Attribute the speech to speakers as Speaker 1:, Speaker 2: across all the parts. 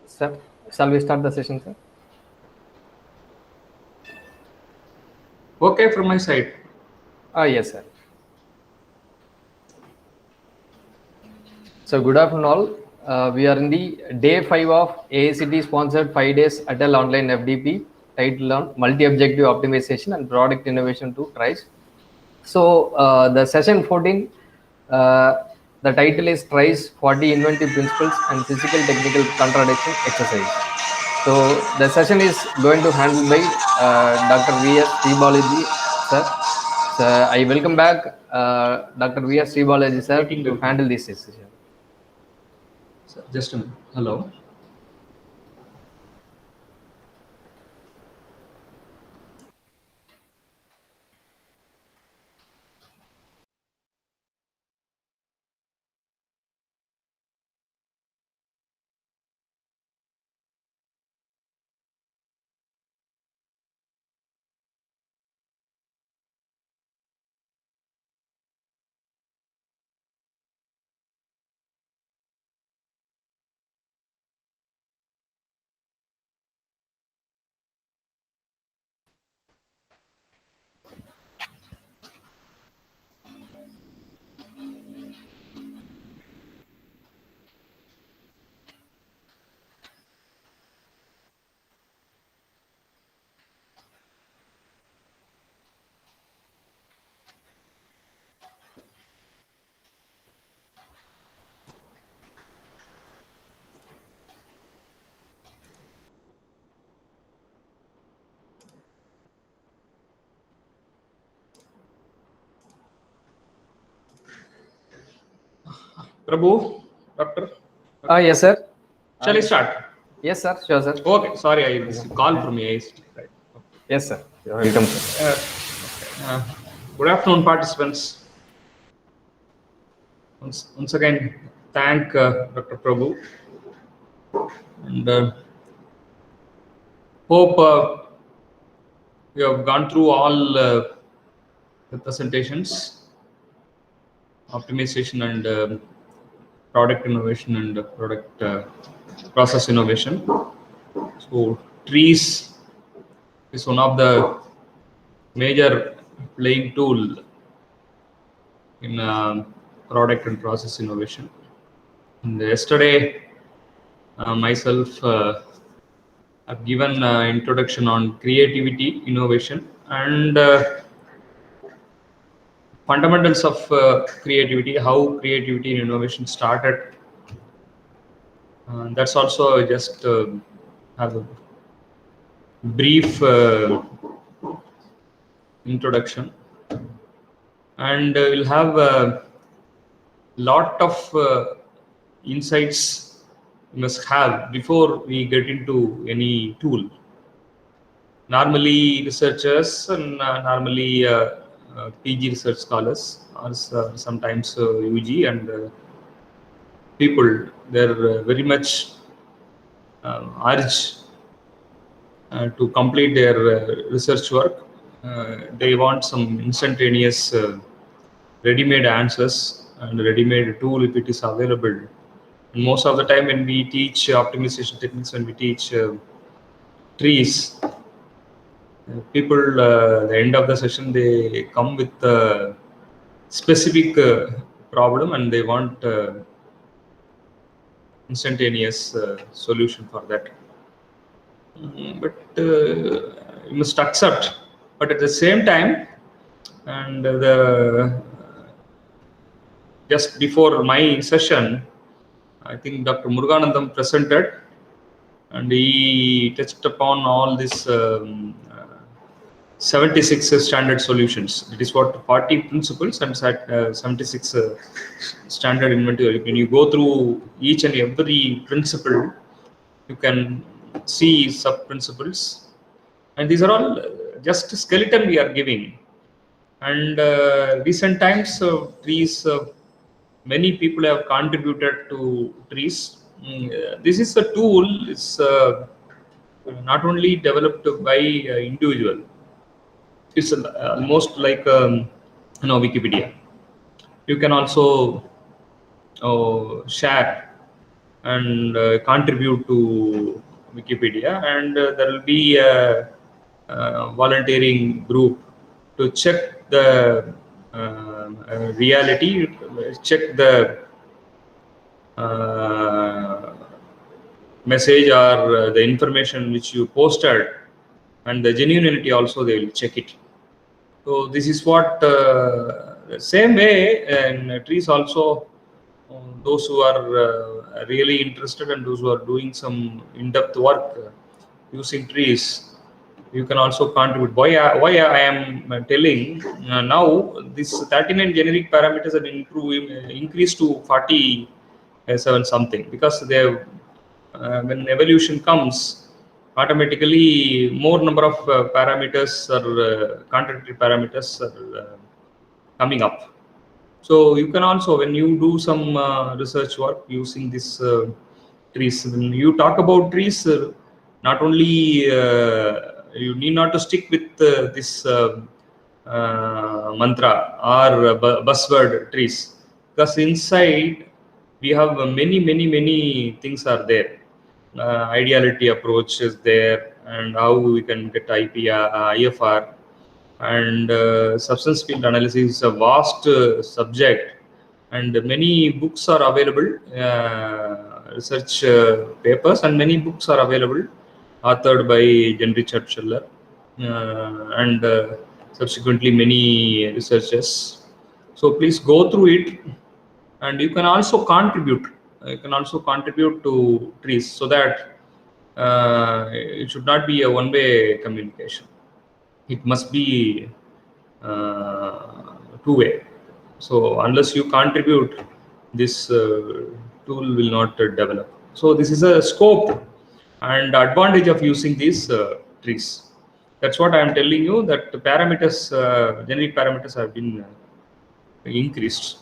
Speaker 1: Sir, shall we start the session, sir?
Speaker 2: Okay, from my side.
Speaker 1: Yes, sir. So good afternoon all. We are in the day 5 of AICT sponsored 5 days Atal online FDP titled on multi-objective optimization and product innovation to TRICE. So the session 14, the title is TRICE 40 inventive principles and physical technical contradiction exercise. So the session is going to handle by Dr. V.S. Sribalaji, sir. So I welcome back Dr. V.S. Sribalaji, sir, to handle this session.
Speaker 2: Just a minute. Hello. Prabhu, Doctor.
Speaker 1: Yes, sir.
Speaker 2: Shall I start?
Speaker 1: Yes, sir. Sure, sir.
Speaker 2: Okay. Sorry, I missed a call from AICT. Right.
Speaker 1: Yes, sir. You're welcome, sir.
Speaker 2: Good afternoon, participants. Once again, thank Dr. Prabhu, and hope we have gone through all the presentations, optimization and product innovation and product process innovation. So trees is one of the major playing tool in product and process innovation. And yesterday, myself I've given introduction on creativity, innovation, and fundamentals of creativity, how creativity and innovation started. That's also just have a brief introduction, and we'll have a lot of insights we must have before we get into any tool. Normally researchers and normally PG research scholars or sometimes UG and people, they're very much urged to complete their research work. They want some instantaneous ready-made answers and ready-made tool if it is available. And most of the time when we teach optimization techniques, when we teach trees, people at the end of the session, they come with a specific problem and they want instantaneous solution for that. But you must accept. But at the same time, and just before my session, I think Dr. Muruganandam presented, and he touched upon all this 76 standard solutions. It is what 40 principles and 76 standard inventory. When you go through each and every principle, you can C sub principles, and these are all just skeleton we are giving. And recent times, trees, many people have contributed to trees. This is a tool. It's not only developed by individual. It's almost like Wikipedia. You can also share and contribute to Wikipedia, and there will be a volunteering group to check the reality, check the message or the information which you posted, and the genuinity also they will check it. So this is what same way in trees also. Those who are really interested and those who are doing some in-depth work using trees, you can also contribute. Why I am telling now this 39 generic parameters have increased to 47 something, because they have, when evolution comes, automatically more number of parameters or contradictory parameters are coming up. So you can also, when you do some research work using this trees, when you talk about trees, not only you need not to stick with this mantra or buzzword trees, because inside we have many things are there. Ideality approach is there, and how we can get IFR, and substance field analysis is a vast subject, and many books are available, research papers, and many books are available authored by Henry Churchiller and subsequently many researchers. So please go through it, and you can also contribute. You can also contribute to trees, so that it should not be a one-way communication. It must be two-way. So unless you contribute, this tool will not develop. So this is a scope and advantage of using these trees. That's what I am telling you, that the parameters, generic parameters have been increased.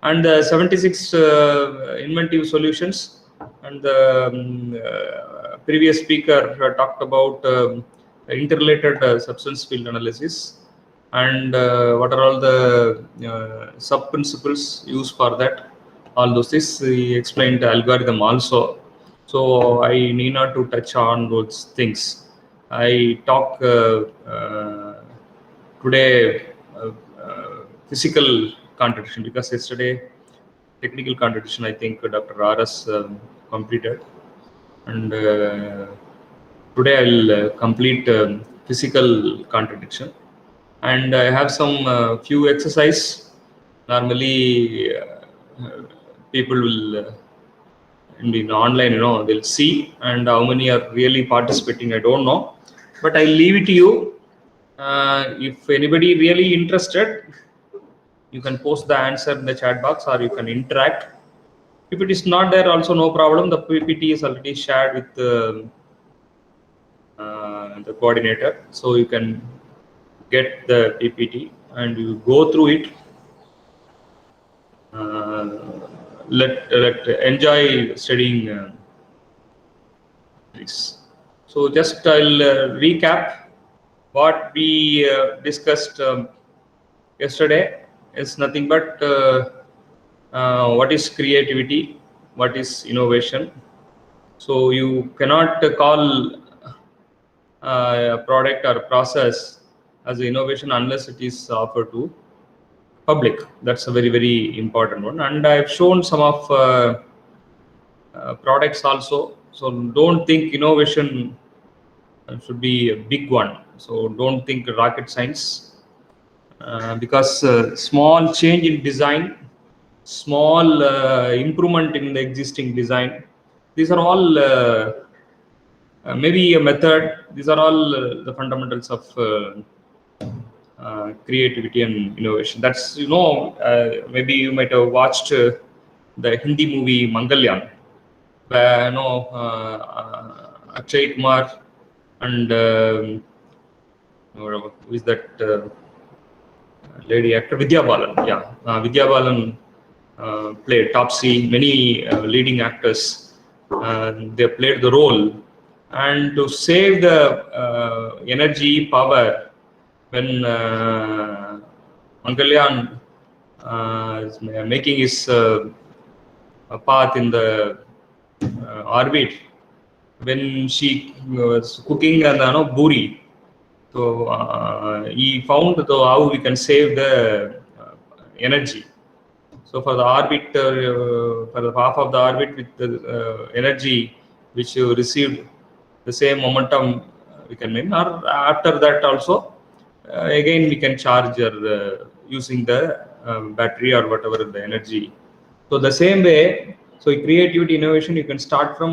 Speaker 2: And the 76 inventive solutions, and the previous speaker talked about interrelated substance field analysis, and what are all the sub principles used for that. All those things he explained the algorithm also, so I need not to touch on those things. I talk today physical contradiction, because yesterday technical contradiction I think Dr. RS completed, and today I'll complete physical contradiction, and I have some few exercise. Normally people will in online, they'll see, and how many are really participating, I don't know, but I leave it to you. If anybody really interested, you can post the answer in the chat box, or you can interact. If it is not there, also no problem. The PPT is already shared with the coordinator, so you can get the PPT and you go through it. Let enjoy studying this. So just I'll recap what we discussed yesterday. Is nothing but what is creativity, what is innovation. So you cannot call a product or process as an innovation unless it is offered to public. That's a very important one, and I've shown some of products also. So don't think innovation should be a big one. So don't think rocket science. Because small change in design, small improvement in the existing design, these are all maybe a method. These are all the fundamentals of creativity and innovation. That's, maybe you might have watched the Hindi movie Mangalyaan, where Akshay Kumar and who is that lady actor? Vidya Balan. Yeah, Vidya Balan played Topsy. Many leading actors they played the role, and to save the energy power when Mangalyan is making his path in the orbit, when she was cooking an buri, so he found how we can save the energy. So for the orbit, for the half of the orbit with the energy which you received, the same momentum we can make. Or after that also, again we can charge using the battery or whatever the energy. So the same way, so creativity, innovation, you can start from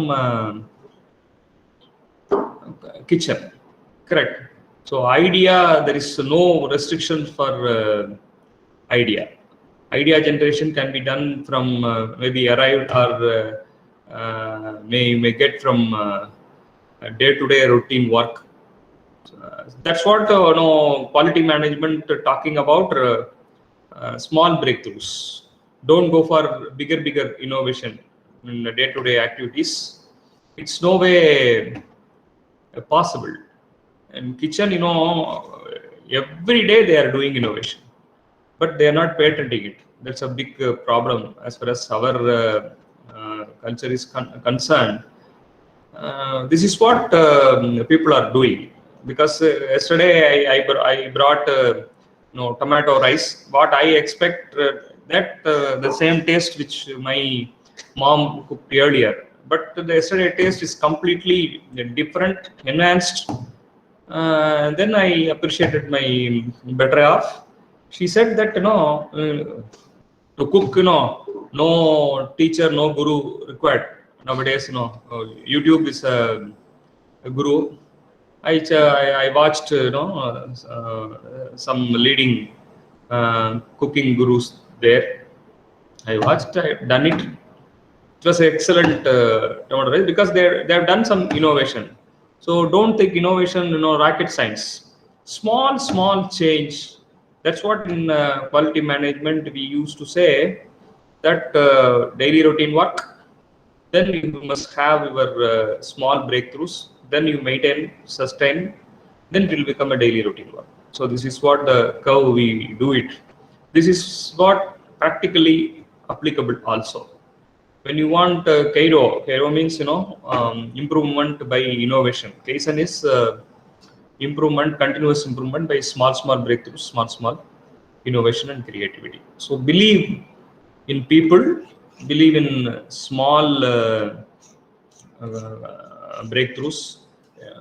Speaker 2: kitchen, correct? So idea, there is no restriction for idea. Idea generation can be done from maybe arrived or may get from day-to-day routine work. That's what quality management talking about small breakthroughs. Don't go for bigger innovation in the day-to-day activities. It's no way possible. In kitchen, every day they are doing innovation, but they are not patenting it. That's a big problem as far as our culture is concerned. This is what people are doing, because yesterday I brought tomato rice. What I expect that the same taste which my mom cooked earlier, but the yesterday taste is completely different, enhanced. Then I appreciated my better half. She said that to cook, no teacher, no guru required. Nowadays, YouTube is a guru. I watched, some leading cooking gurus there. I watched, I've done it. It was excellent tomato rice, because they have done some innovation. So don't think innovation, rocket science. Small change. That's what in quality management we used to say, that daily routine work. Then you must have your small breakthroughs. Then you maintain, sustain. Then it will become a daily routine work. So this is what the curve we do it. This is what practically applicable also. When you want Kairo means improvement by innovation. Kaizen is improvement, continuous improvement by small breakthroughs, small innovation and creativity. So believe in people, believe in small breakthroughs,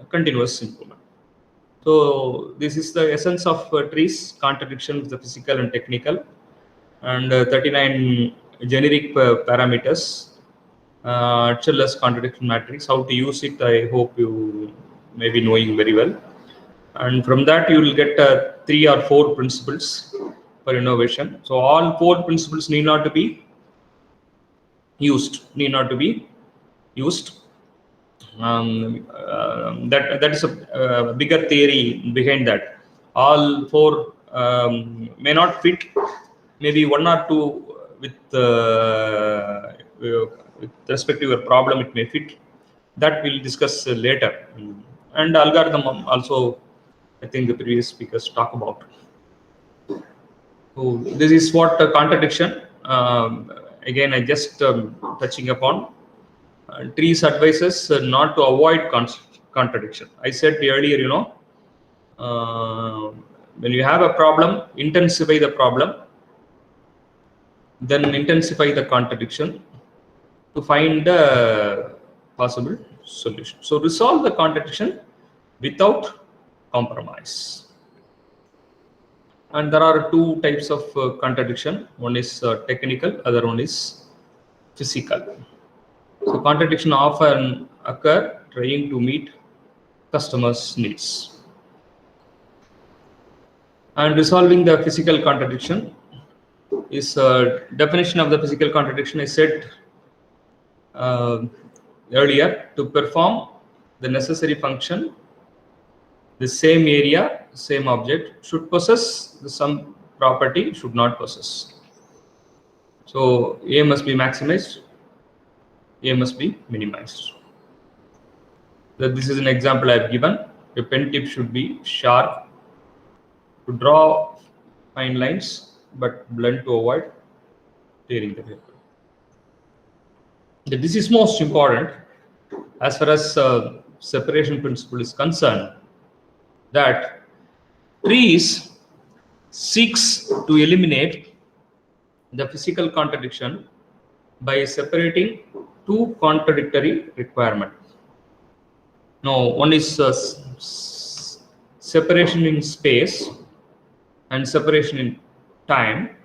Speaker 2: continuous improvement. So this is the essence of trees, contradiction with the physical and technical, and 39 generic parameters, HLS contradiction matrix. How to use it, I hope you may be knowing very well. And from that you will get 3 or 4 principles for innovation. So all 4 principles need not to be used. That is a bigger theory behind that. All 4 may not fit. Maybe 1 or 2 with respect to your problem it may fit. That we'll discuss later. And algorithm also, I think the previous speakers talk about. So this is what contradiction. Again, I just touching upon. Trees advises not to avoid contradiction. I said earlier, when you have a problem, intensify the problem, then intensify the contradiction to find a possible solution. So resolve the contradiction without compromise. And there are 2 types of contradiction. One is technical, other one is physical. So contradiction often occur trying to meet customers' needs. And resolving the physical contradiction is definition of the physical contradiction. I said earlier, to perform the necessary function, the same area, same object should possess some property, should not possess. So A must be maximized, A must be minimized. This is an example I have given. A pen tip should be sharp to draw fine lines, but blunt to avoid tearing the paper. This is most important as far as separation principle is concerned, that trees seeks to eliminate the physical contradiction by separating two contradictory requirements. Now, one is separation in space and separation in time,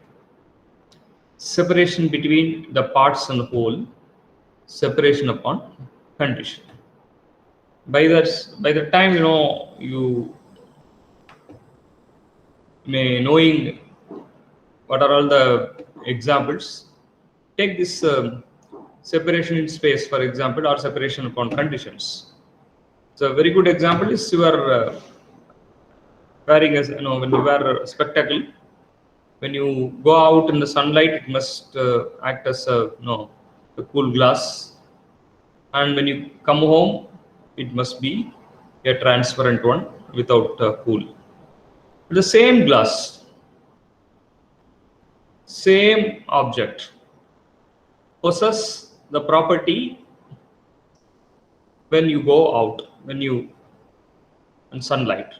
Speaker 2: separation between the parts and the whole, separation upon condition. By the time you may knowing what are all the examples, take this separation in space, for example, or separation upon conditions. So a very good example is you are wearing when you wear a spectacle, when you go out in the sunlight, it must act as a cool glass, and when you come home, it must be a transparent one without cool. The same glass, same object possess the property when you go out, when you in sunlight,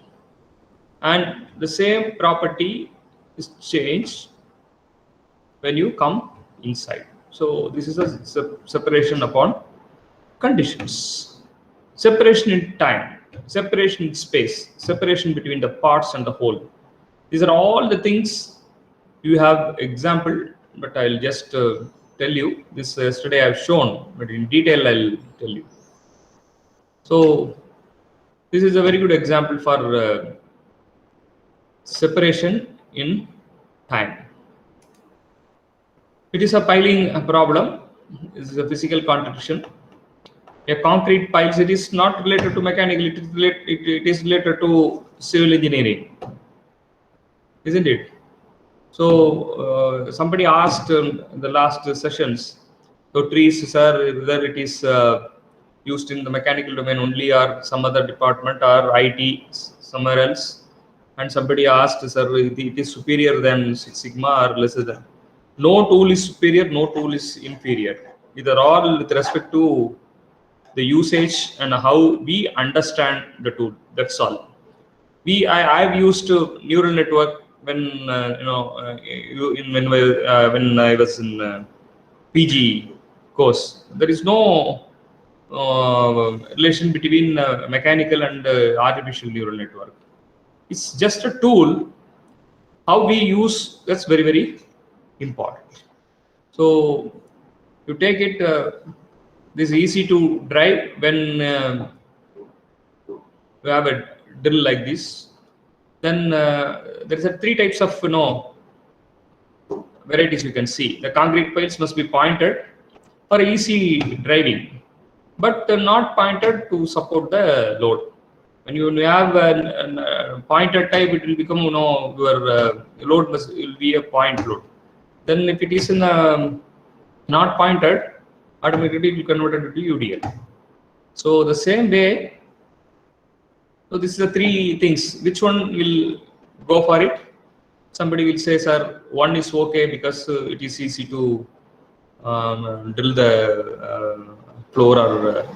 Speaker 2: and the same property is changed when you come inside. So this is a separation upon conditions. Separation in time, separation in space, separation between the parts and the whole. These are all the things you have example, but I'll just tell you. This yesterday I've shown, but in detail I'll tell you. So this is a very good example for separation in time. It is a piling problem. This is a physical contradiction. A concrete piles, it is not related to mechanical, it is related to civil engineering, isn't it? So somebody asked in the last sessions, so trees, sir, whether it is used in the mechanical domain only or some other department or IT somewhere else, and somebody asked, sir, it is superior than Six Sigma or lesser than. No tool is superior, no tool is inferior. These are all with respect to the usage and how we understand the tool. That's all. I've used neural network when when I was in PG course. There is no relation between mechanical and artificial neural network. It's just a tool. How we use, that's very, very important. So you take it. This is easy to drive when you have a drill like this. Then there is a three types of varieties you can see. The concrete piles must be pointed for easy driving, but not pointed to support the load. When you have a pointed type, it will become your load will be a point load. Then if it is in not pointed, automatically it will convert it to UDL. So the same way. So this is the three things. Which one will go for it? Somebody will say, sir, one is okay because it is easy to drill the floor or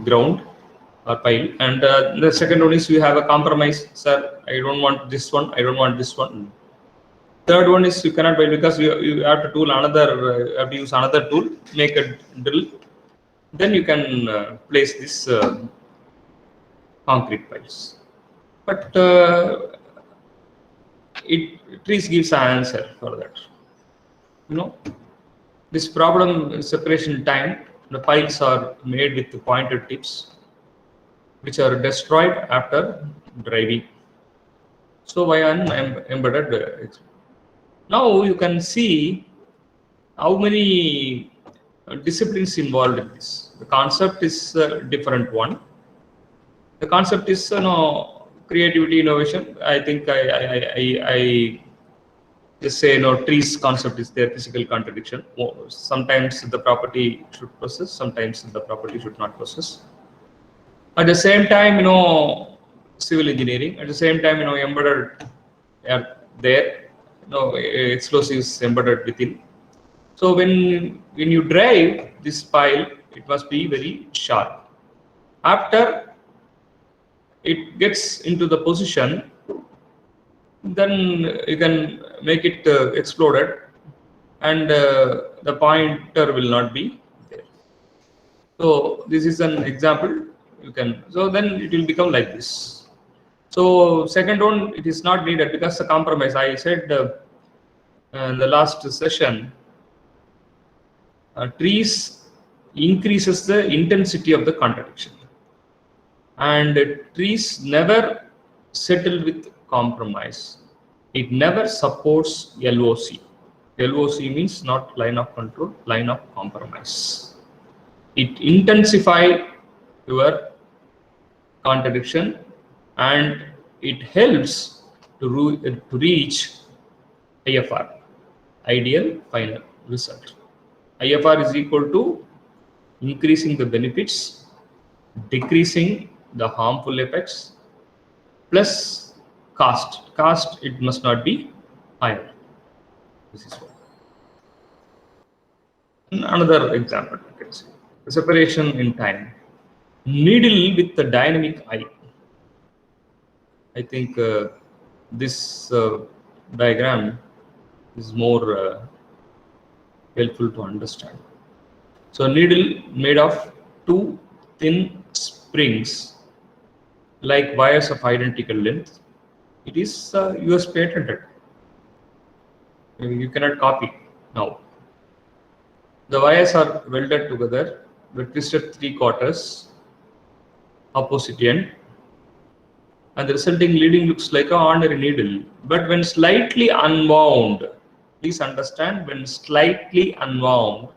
Speaker 2: ground or pile. And the second one is we have a compromise. Sir, I don't want this one. I don't want this one. Third one is you cannot buy because you have to tool another. Have to use another tool, make a drill. Then you can place this concrete piles. But trees gives an answer for that. This problem separation time. The piles are made with pointed tips, which are destroyed after driving. So via an embedded. Now you can see how many disciplines involved in this. The concept is a different one. The concept is creativity, innovation. I think I just say trees concept is their physical contradiction. Sometimes the property should possess, sometimes the property should not possess. At the same time, civil engineering. At the same time, embedded are there. Explosives embedded within. So when you drive this pile, it must be very sharp. After it gets into the position, then you can make it exploded, and the pointer will not be there. So this is an example. So then it will become like this. So second one, it is not needed because the compromise. I said in the last session, trees increases the intensity of the contradiction, and trees never settle with compromise. It never supports LOC. LOC means not line of control, line of compromise. It intensifies your contradiction, and it helps to reach IFR, ideal final result. IFR is equal to increasing the benefits, decreasing the harmful effects, plus cost. Cost, it must not be higher. This is what. Another example, you can see. The separation in time. Needle with the dynamic eye. I think this diagram is more helpful to understand. So needle made of two thin springs like wires of identical length. It is US patented. You cannot copy now. The wires are welded together, but twisted 3/4 opposite end, and the resulting leading looks like an ordinary needle. But when slightly unwound, please understand, when slightly unwound,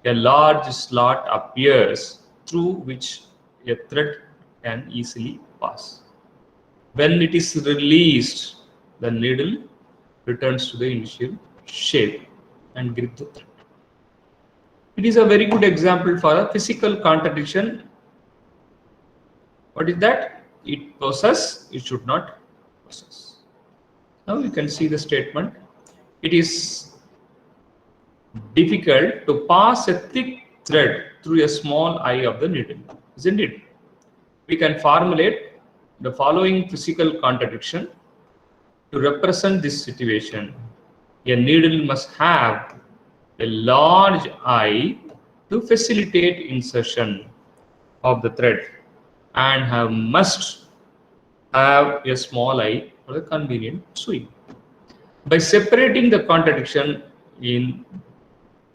Speaker 2: a large slot appears through which a thread can easily pass. When it is released, the needle returns to the initial shape and grip the thread. It is a very good example for a physical contradiction. What is that? It possesses, it should not possess. Now you can see the statement. It is difficult to pass a thick thread through a small eye of the needle, isn't it? We can formulate the following physical contradiction to represent this situation. A needle must have a large eye to facilitate insertion of the thread, and must have a small eye for the convenient sewing. By separating the contradiction in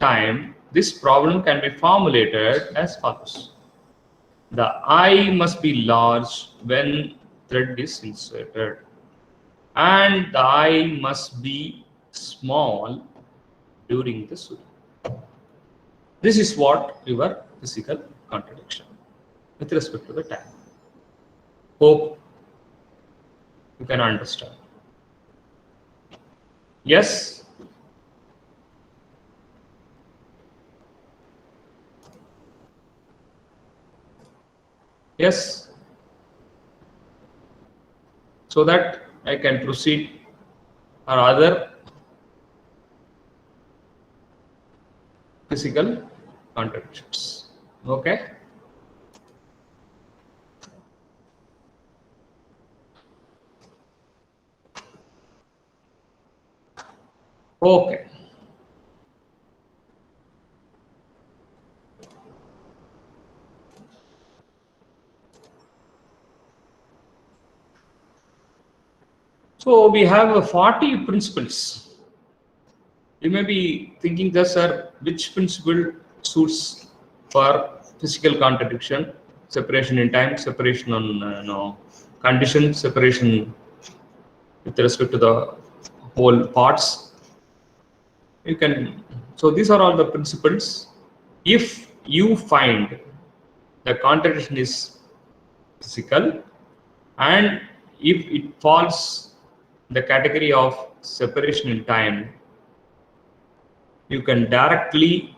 Speaker 2: time, this problem can be formulated as follows. The eye must be large when thread is inserted, and the eye must be small during the sewing. This is what your physical contradiction with respect to the time. Hope you can understand. Yes? Yes? So that I can proceed or other physical contradictions. Okay? Okay. So we have 40 principles. You may be thinking that, sir, which principle suits for physical contradiction? Separation in time, separation on condition, separation with respect to the whole parts. You can. So these are all the principles. If you find the contradiction is physical, and if it falls the category of separation in time, you can directly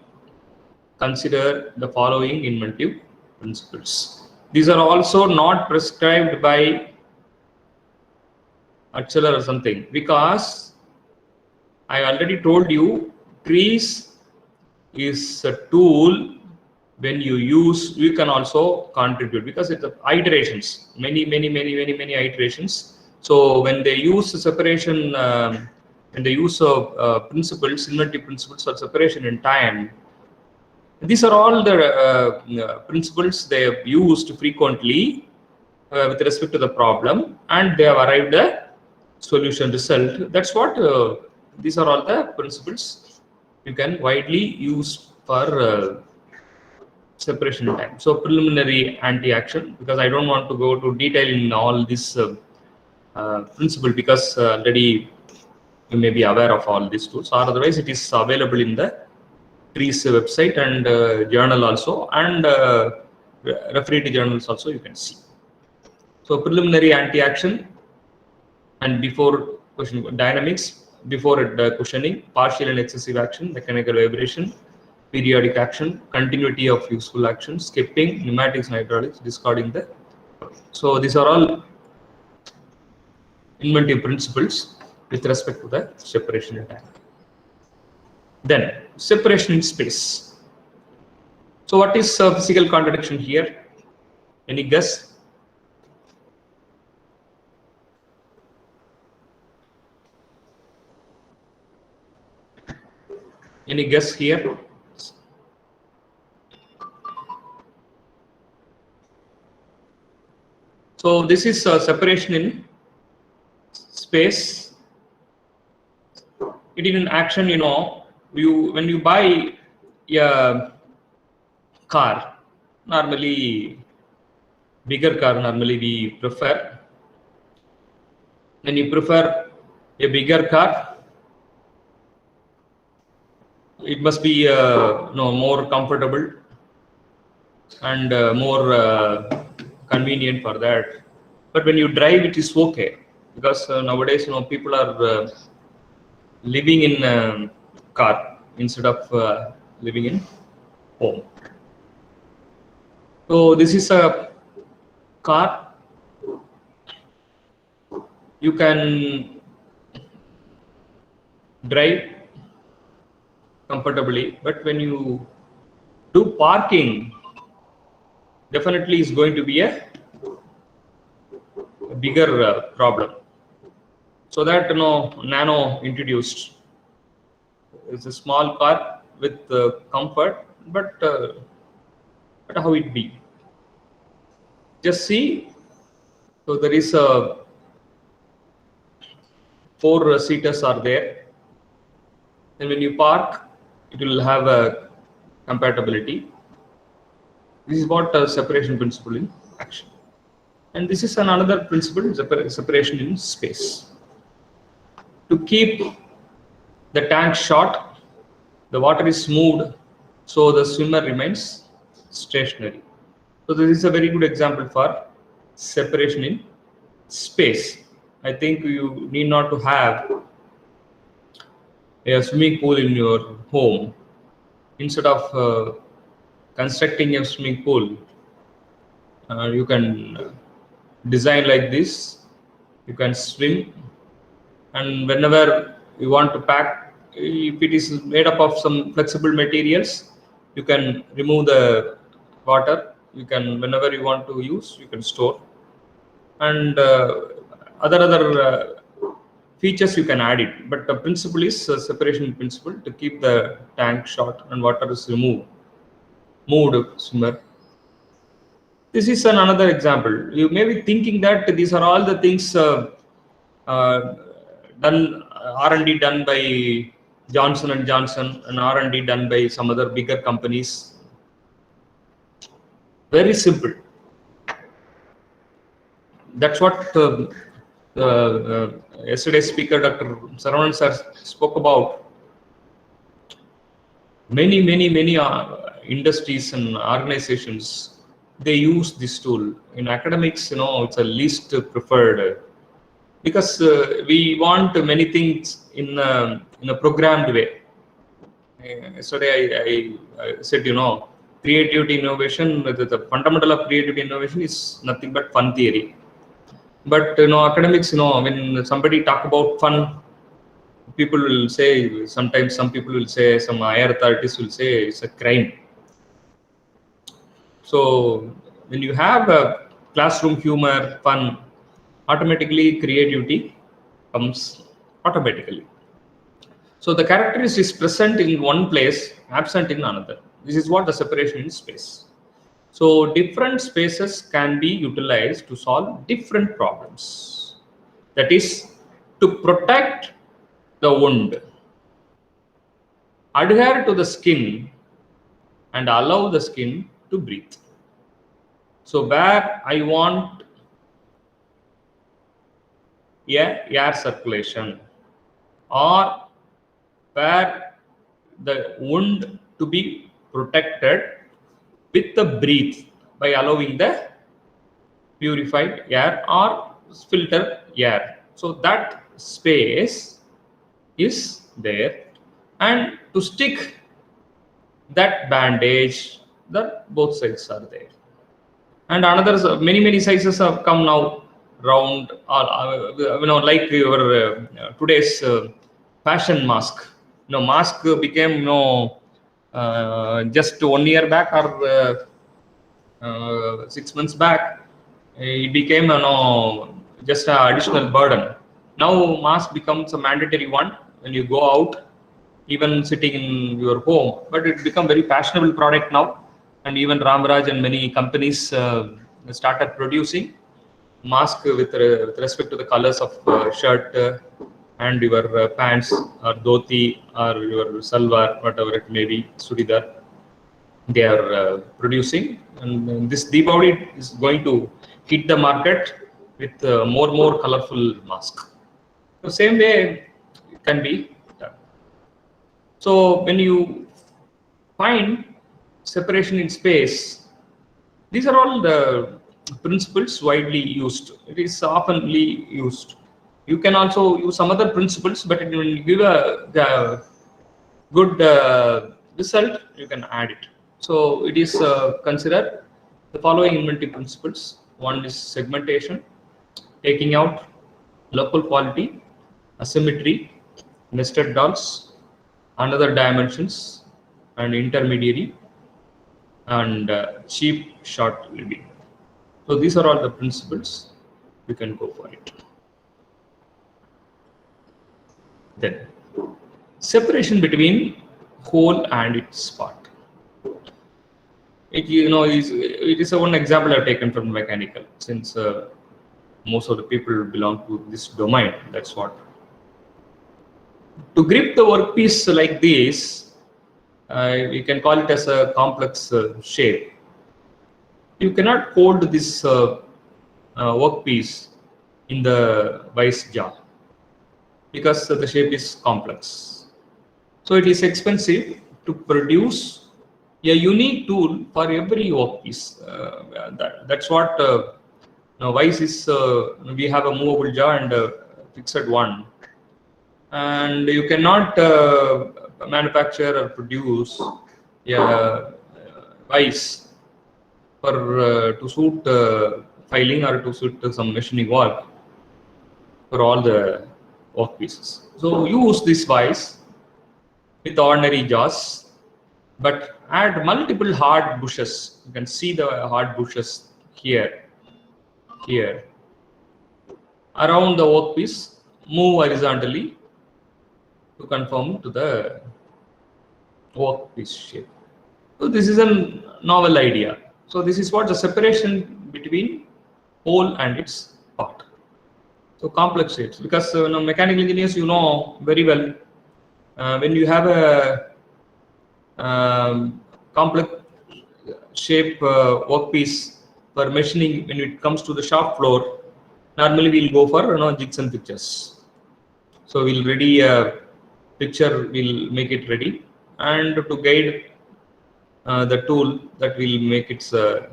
Speaker 2: consider the following inventive principles. These are also not prescribed by Achala or something, because I already told you trees is a tool. When you use, you can also contribute, because it's iterations, many iterations. So when they use separation, when they use principles, inventive principles or separation in time, these are all the principles they have used frequently with respect to the problem, and they have arrived at solution result. That's what these are all the principles you can widely use for separation time. So preliminary anti-action, because I don't want to go to detail in all this principle, because already you may be aware of all these tools, or otherwise it is available in the trees website and journal also, and referred journals also you can see. So preliminary anti-action, and before question dynamics, before cushioning, partial and excessive action, mechanical vibration, periodic action, continuity of useful action, skipping, pneumatics and hydraulics, discarding the. So these are all inventive principles with respect to the separation in time. Then separation in space. So what is physical contradiction here? Any guess? Any guess here? So this is separation in space. It is an action, when you buy a car, normally bigger car, normally we prefer. When you prefer a bigger car, it must be more comfortable and more convenient for that. But when you drive, it is okay, because nowadays people are living in a car instead of living in home. So this is a car. You can drive comfortably, but when you do parking, definitely is going to be a bigger problem. So that Nano introduced. It's a small car with comfort, but how it be? Just see. So there is a 4 seaters are there, and when you park, it will have a compatibility. This is what separation principle in action. And this is another principle, separation in space. To keep the tank short, the water is moved, so the swimmer remains stationary. So this is a very good example for separation in space. I think you need not to have a swimming pool in your home. Instead of constructing a swimming pool, you can design like this. You can swim, and whenever you want to pack, if it is made up of some flexible materials, you can remove the water. You can, whenever you want to use, you can store, and other features you can add it. But the principle is separation principle, to keep the tank short and water is moved swimmer. This is another example. You may be thinking that these are all the things done, R&D done by Johnson & Johnson and R&D done by some other bigger companies. Very simple. That's what yesterday's speaker, Dr. Saravanan sir, spoke about. Many industries and organizations they use this tool. In academics, it's a least preferred because we want many things in a programmed way. Yesterday I said, creativity innovation, the fundamental of creativity innovation is nothing but fun theory. But academics, when somebody talk about fun, people will say, sometimes some people will say, some higher authorities will say it's a crime. So when you have a classroom humor, fun, automatically creativity comes automatically. So the character is present in one place, absent in another. This is what the separation in space. So different spaces can be utilized to solve different problems. That is, to protect the wound, adhere to the skin, and allow the skin to breathe. So where I want air circulation, or where the wound to be protected with the breath by allowing the purified air or filtered air. So that space is there, and to stick that bandage, that both sides are there. And another many sizes have come now, round, or like your today's fashion mask. Mask became just 1 year back or 6 months back. It became just an additional burden. Now mask becomes a mandatory one when you go out, even sitting in your home. But it become very fashionable product now, and even Ramraj and many companies started producing mask with respect to the colors of shirt and your pants or dhoti or your salwar, whatever it may be, sudidar. They are producing, and this Deepavali is going to hit the market with more colorful mask. The same way it can be done. So when you find separation in space, these are all the principles widely used. It is oftenly used. You can also use some other principles, but when you give a good result, you can add it. So it is considered the following inventive principles. One is segmentation, taking out local quality, asymmetry, nested dots, another dimensions, and intermediary, and cheap short living. So these are all the principles. You can go for it. Then separation between whole and its part. It is one example I've taken from mechanical, since most of the people belong to this domain. That's what. To grip the workpiece like this, we can call it as a complex shape. You cannot hold this workpiece in the vice jaw because the shape is complex. So it is expensive to produce a unique tool for every workpiece. That's what vice is. We have a movable jaw and a fixed one, and you cannot manufacture or produce a vice for to suit filing or to suit some machining work for all the workpieces. So use this vice with ordinary jaws, but add multiple hard bushes. You can see the hard bushes here around the workpiece. Move horizontally to conform to the workpiece shape. So this is a novel idea. So this is what the separation between whole and its part. So complex shapes, because mechanical engineers, very well, when you have a complex shape workpiece for machining, when it comes to the shop floor, normally we'll go for jigs and pictures. So we'll ready a picture, we'll make it ready, and to guide the tool that will make its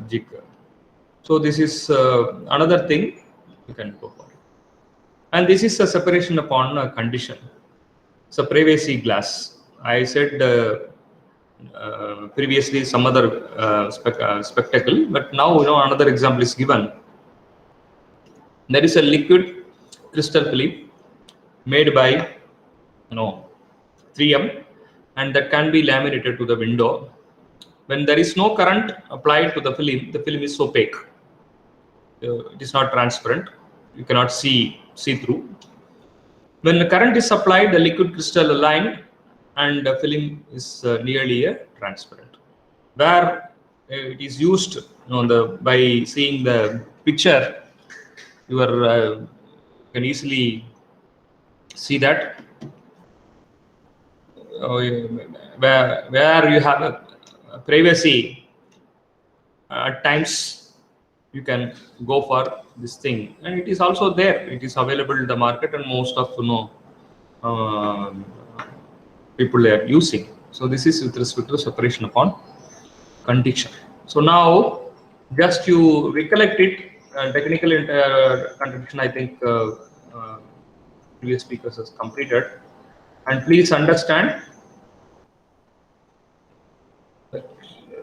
Speaker 2: jig. So this is another thing you can go for. And this is a separation upon a condition. So privacy glass. I said previously some other spectacle, but now another example is given. There is a liquid crystal film made by 3M, and that can be laminated to the window. When there is no current applied to the film is opaque. It is not transparent. You cannot see through. When the current is applied, the liquid crystal align and the film is nearly transparent. Where it is used by seeing the picture, you can easily see that where you have a privacy, at times you can go for this thing, and it is also there. It is available in the market, and most of people are using. So this is with respect to separation upon condition. So now, just you recollect it. Technical contradiction, I think previous speakers has completed, and please understand.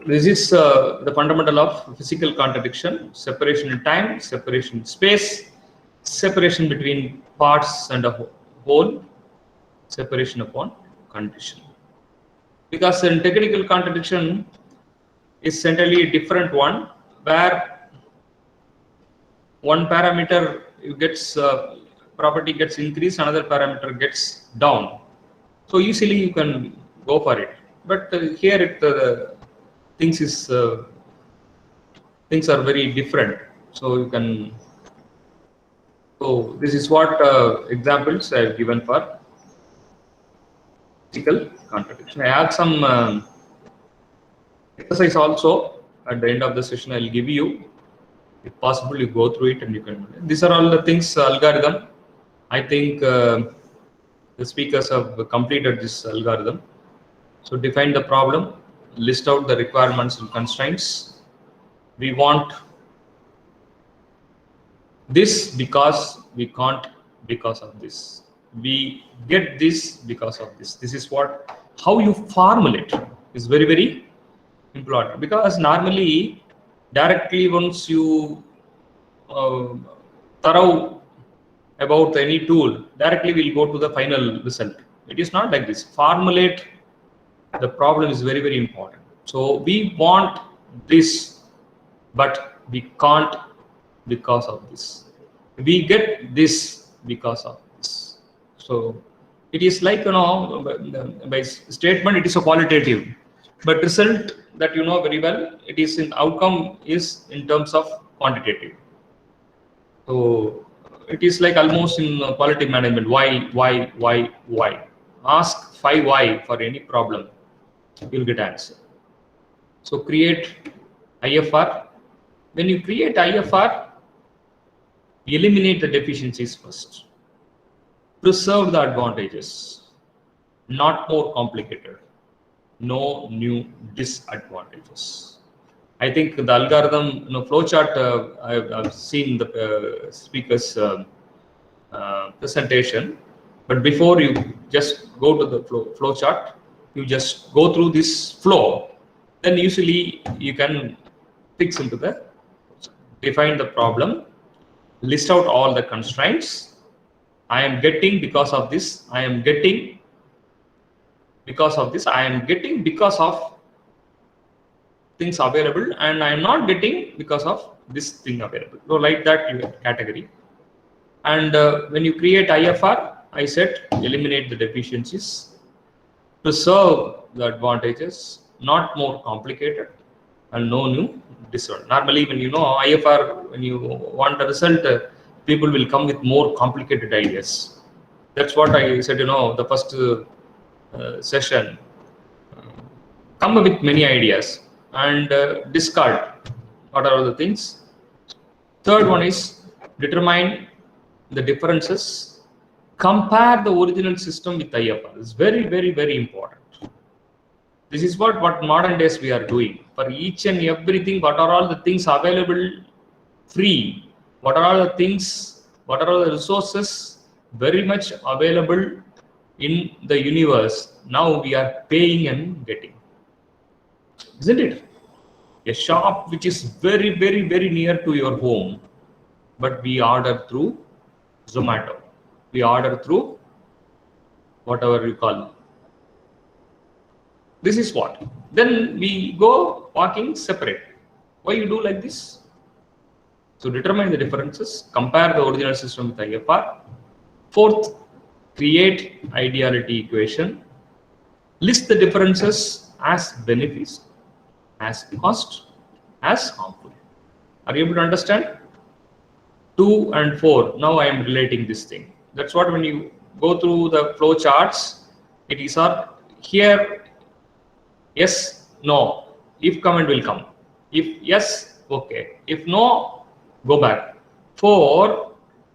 Speaker 2: This is the fundamental of physical contradiction: separation in time, separation in space, separation between parts and a whole, separation upon condition. Because in technical contradiction is entirely a different one, where one parameter gets property gets increased, another parameter gets down. So easily you can go for it. But here things are very different. So you can. So this is what examples I have given for physical contradiction. I have some exercise also at the end of the session. I will give you. If possible, you go through it and you can. These are all the things algorithm. I think the speakers have completed this algorithm. So define the problem, list out the requirements and constraints. We want this because we can't because of this. We get this because of this. This is how you formulate is very, very important, because normally directly once you thorough about any tool, directly we'll go to the final result. It is not like this. Formulate the problem is very, very important. So we want this, but we can't because of this. We get this because of this. So it is like, by statement it is a qualitative, but result that very well, it is in outcome is in terms of quantitative. So it is like almost in quality management. Why? Ask 5 why for any problem, you'll get answer. So create IFR. When you create IFR, eliminate the deficiencies first. Preserve the advantages. Not more complicated. No new disadvantages. I think the algorithm, flowchart, I've seen the speaker's presentation, but before you just go to the flowchart, you just go through this flow, then usually you can fix into the, define the problem, list out all the constraints. I am getting because of this, I am getting because of this, I am getting because of things available, and I am not getting because of this thing available. So like that you have category. And when you create IFR, I said eliminate the deficiencies, preserve the advantages, not more complicated, and no new disadvantage. Normally when IFR, when you want a result, people will come with more complicated ideas. That's what I said, the first session. Come with many ideas and discard what are the things. Third one is determine the differences. Compare the original system with IFR. It's very, very, very important. This is what modern days we are doing. For each and everything, what are all the things available free? What are all the things, what are all the resources very much available in the universe? Now we are paying and getting, isn't it? A shop which is very, very, very near to your home, but we order through Zomato. We order through whatever you call. This is what. Then we go walking separate. Why you do like this? So determine the differences, compare the original system with IFR. Fourth, create ideality equation. List the differences as benefits, as cost, as harmful. Are you able to understand? 2 and 4. Now I am relating this thing. That's what when you go through the flow charts, it is here, yes, no. If comment will come. If yes, okay. If no, go back. 4,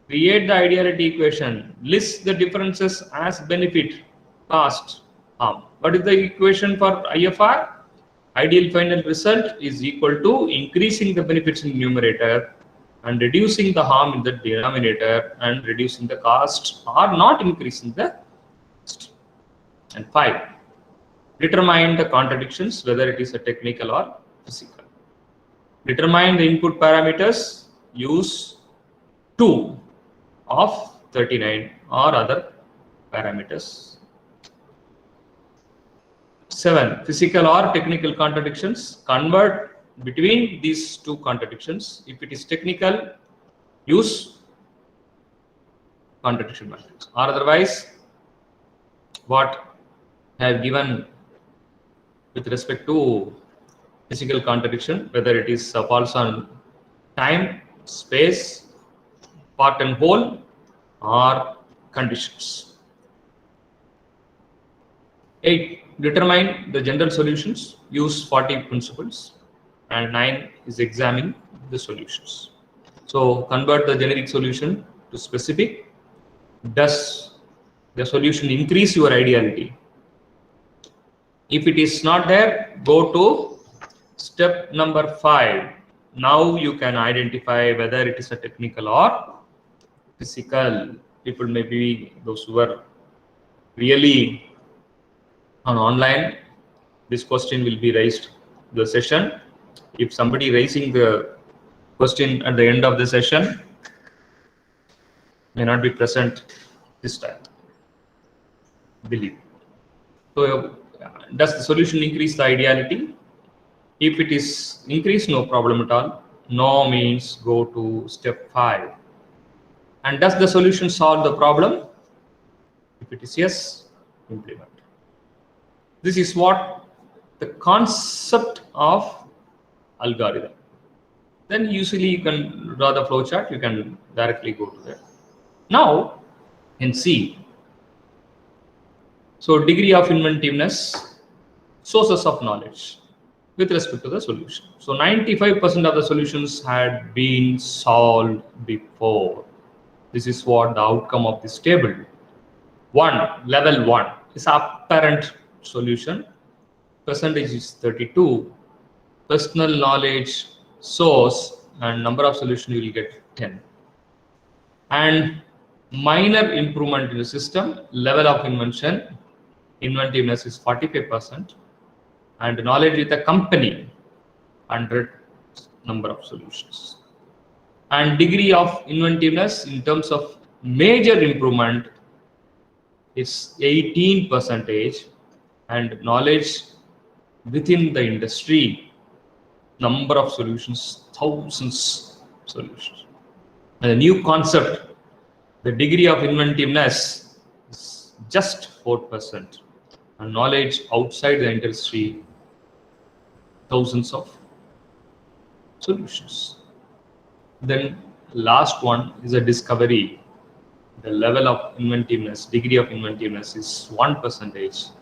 Speaker 2: create the ideality equation. List the differences as benefit, cost, harm. What is the equation for IFR? Ideal final result is equal to increasing the benefits in numerator and reducing the harm in the denominator and reducing the cost or not increasing the cost. And 5, determine the contradictions, whether it is a technical or physical. Determine the input parameters, use 2 of 39 or other parameters. 7, physical or technical contradictions, convert between these 2 contradictions. If it is technical, use contradiction matrix, or otherwise what I have given with respect to physical contradiction, whether it is false on time, space, part and whole, or conditions. 8, determine the general solutions, use 40 principles. And 9 is examine the solutions. So convert the generic solution to specific. Does the solution increase your ideality? If it is not there, go to step number 5. Now you can identify whether it is a technical or physical. People may be those who are really on online. This question will be raised the session. If somebody raising the question at the end of the session may not be present this time, believe. So does the solution increase the ideality? If it is increased, no problem at all. No means go to step 5. And does the solution solve the problem? If it is yes, implement. This is what the concept of algorithm. Then usually you can draw the flow chart, you can directly go to that. Now in C, so degree of inventiveness, sources of knowledge with respect to the solution. So 95% of the solutions had been solved before. This is what the outcome of this table. Level 1 is apparent solution. Percentage is 32. Personal knowledge, source, and number of solutions you will get 10. And minor improvement in the system, level of invention, inventiveness is 45%, and knowledge with the company, 100 number of solutions. And degree of inventiveness in terms of major improvement is 18%, and knowledge within the industry, number of solutions, thousands solutions. And a new concept, the degree of inventiveness is just 4%, and knowledge outside the industry, thousands of solutions. Then last one is a discovery. The level of inventiveness, degree of inventiveness is 1%.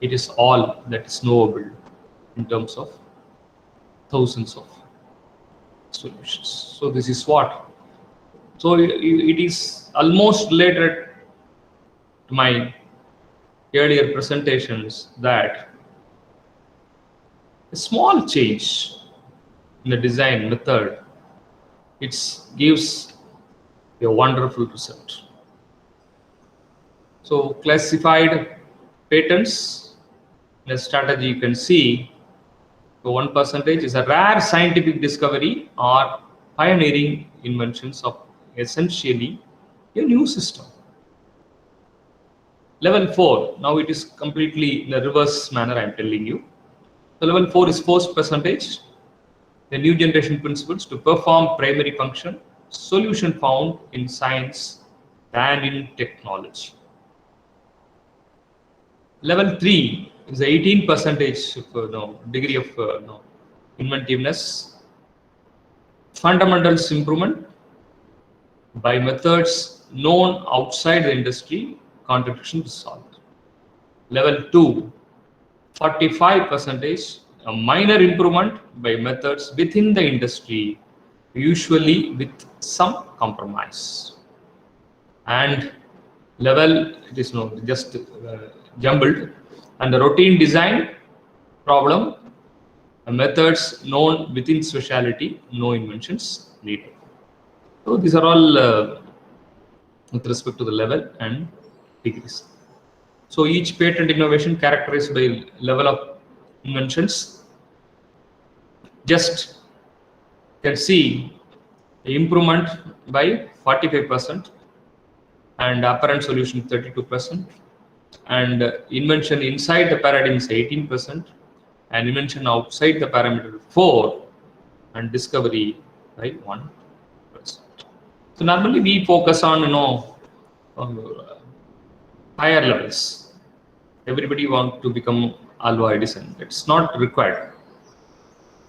Speaker 2: It is all that is knowable in terms of thousands of solutions. So this is what. So it is almost related to my earlier presentations that a small change in the design method it gives a wonderful result. So classified patents in a strategy, you can see the 1% is a rare scientific discovery or pioneering inventions of essentially a new system. Level 4, now it is completely in a reverse manner, I am telling you. So level 4 is forced percentage, the new generation principles to perform primary function, solution found in science and in technology. Level 3 is 18 percentage of degree of inventiveness, fundamentals improvement by methods known outside the industry, contribution result. Level 2, 45 percentage, a minor improvement by methods within the industry, usually with some compromise. And level, it is just jumbled, and the routine design problem, methods known within specialty, no inventions needed. So these are all with respect to the level and degrees. So each patent innovation characterized by level of inventions. Just can see the improvement by 45% and apparent solution 32%, and invention inside the paradigm is 18%, and invention outside the parameter 4, and discovery by 1%. So normally we focus on higher levels. Everybody wants to become Alva Edison. It's not required.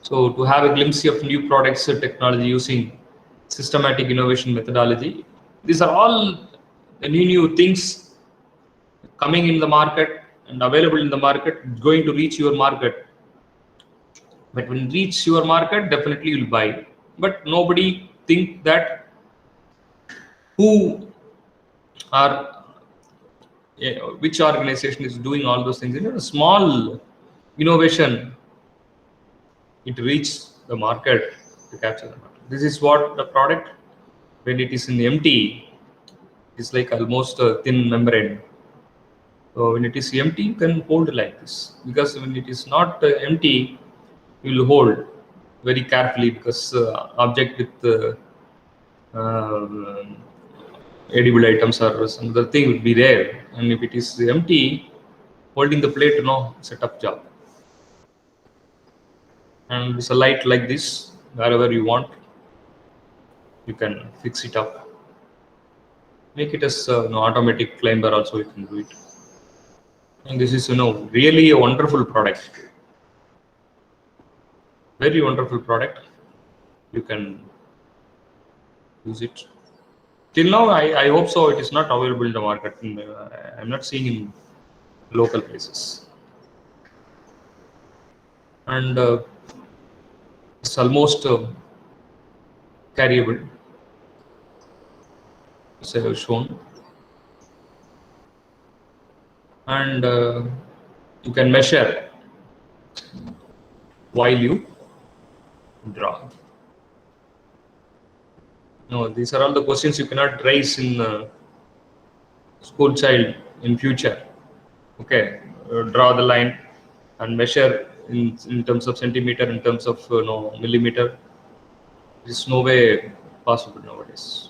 Speaker 2: So to have a glimpse of new products and technology using systematic innovation methodology, these are all the new things coming in the market and available in the market, going to reach your market. But when it reaches your market, definitely you'll buy. But nobody think that who are, which organization is doing all those things. A small innovation, it reaches the market to capture the market. This is what the product, when it is in empty, it's like almost a thin membrane. So when it is empty, you can hold like this, because when it is not empty, you will hold very carefully, because object with edible items or some other thing would be there, and if it is empty, holding the plate, it's a tough job. And it's a light like this, wherever you want, you can fix it up. Make it as automatic climber also, you can do it. And this is really a wonderful product, very wonderful product. You can use it. Till now, I hope so. It is not available in the market. I'm not seeing in local places. And it's almost carryable, as I have shown. And you can measure while you draw. No, these are all the questions you cannot raise in school child in future. Okay, draw the line and measure in terms of centimeter, in terms of millimeter. There is no way possible nowadays.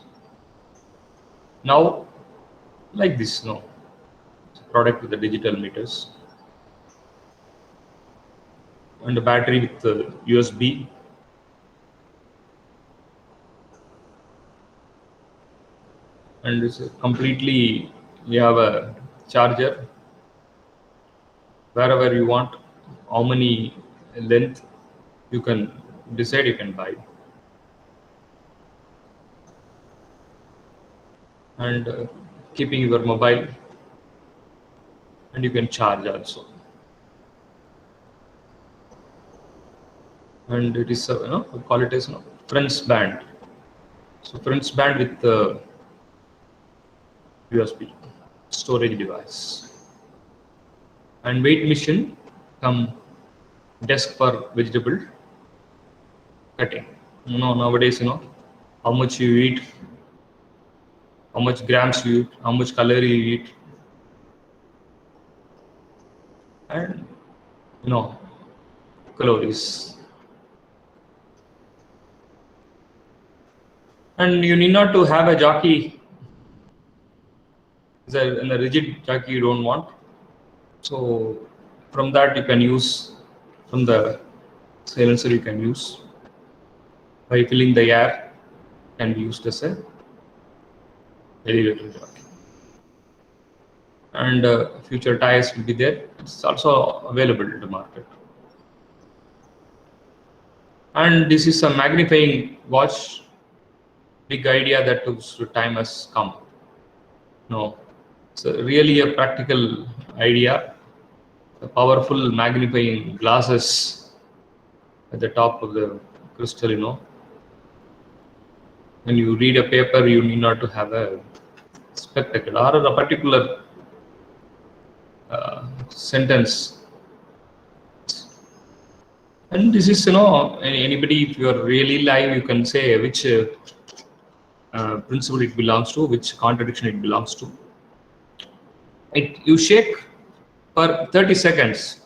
Speaker 2: Now, like this, it's a product with the digital meters and a battery with the USB. And it's completely, you have a charger wherever you want, how many length you can decide, you can buy. And keeping your mobile, and you can charge also. And it is we call it as Friends band. So Friends band with the USB storage device, and weight machine come desk for vegetable cutting. Nowadays how much you eat, how much grams you eat, how much calorie you eat, and calories. And you need not to have a jockey, and a rigid jockey you don't want. So from that you can use, from the silencer you can use, by filling the air, can be used as a elevator jockey. And future tires will be there. It's also available in the market. And this is a magnifying watch. Big idea that the time has come. No, it's really a practical idea. The powerful magnifying glasses at the top of the crystal. When you read a paper, you need not to have a spectacle or a particular sentence. And this is, anybody, if you are really live, you can say which principle it belongs to, which contradiction it belongs to. You shake for 30 seconds,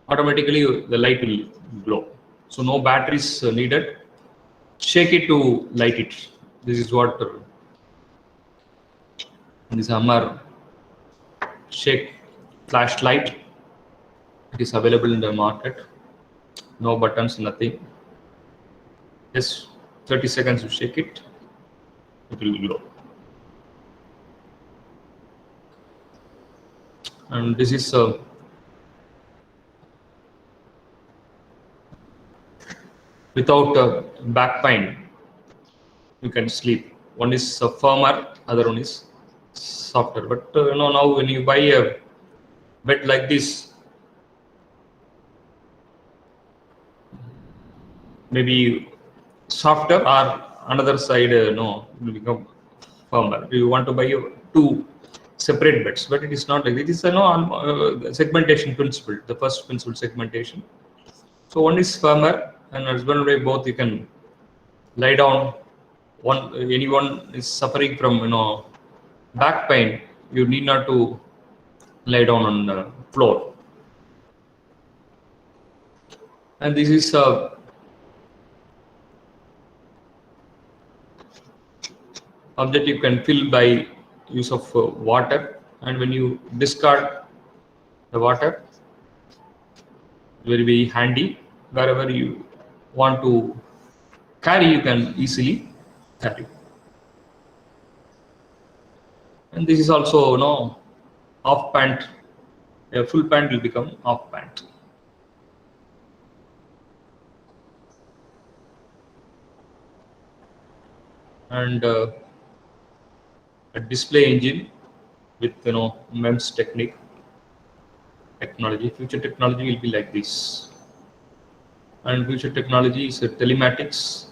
Speaker 2: automatically the light will glow. So no batteries needed. Shake it to light it. This is what this Hammer shake flashlight. It is available in the market. No buttons, nothing. Just 30 seconds you shake it, it will glow. And this is without back pain, you can sleep. One is firmer, other one is softer. But now when you buy a bed like this, maybe softer, or another side will become firmer. You want to buy two separate beds, but it is not like it is a segmentation principle. The first principle, segmentation. So one is firmer, and husband and wife both you can lie down. Anyone is suffering from back pain, you need not to lie down on the floor. And this is object you can fill by use of water, and when you discard the water, it will be handy. Wherever you want to carry, you can easily carry. And this is also off pant. A full pant will become off pant. And a display engine with MEMS technology. Future technology will be like this. And future technology is telematics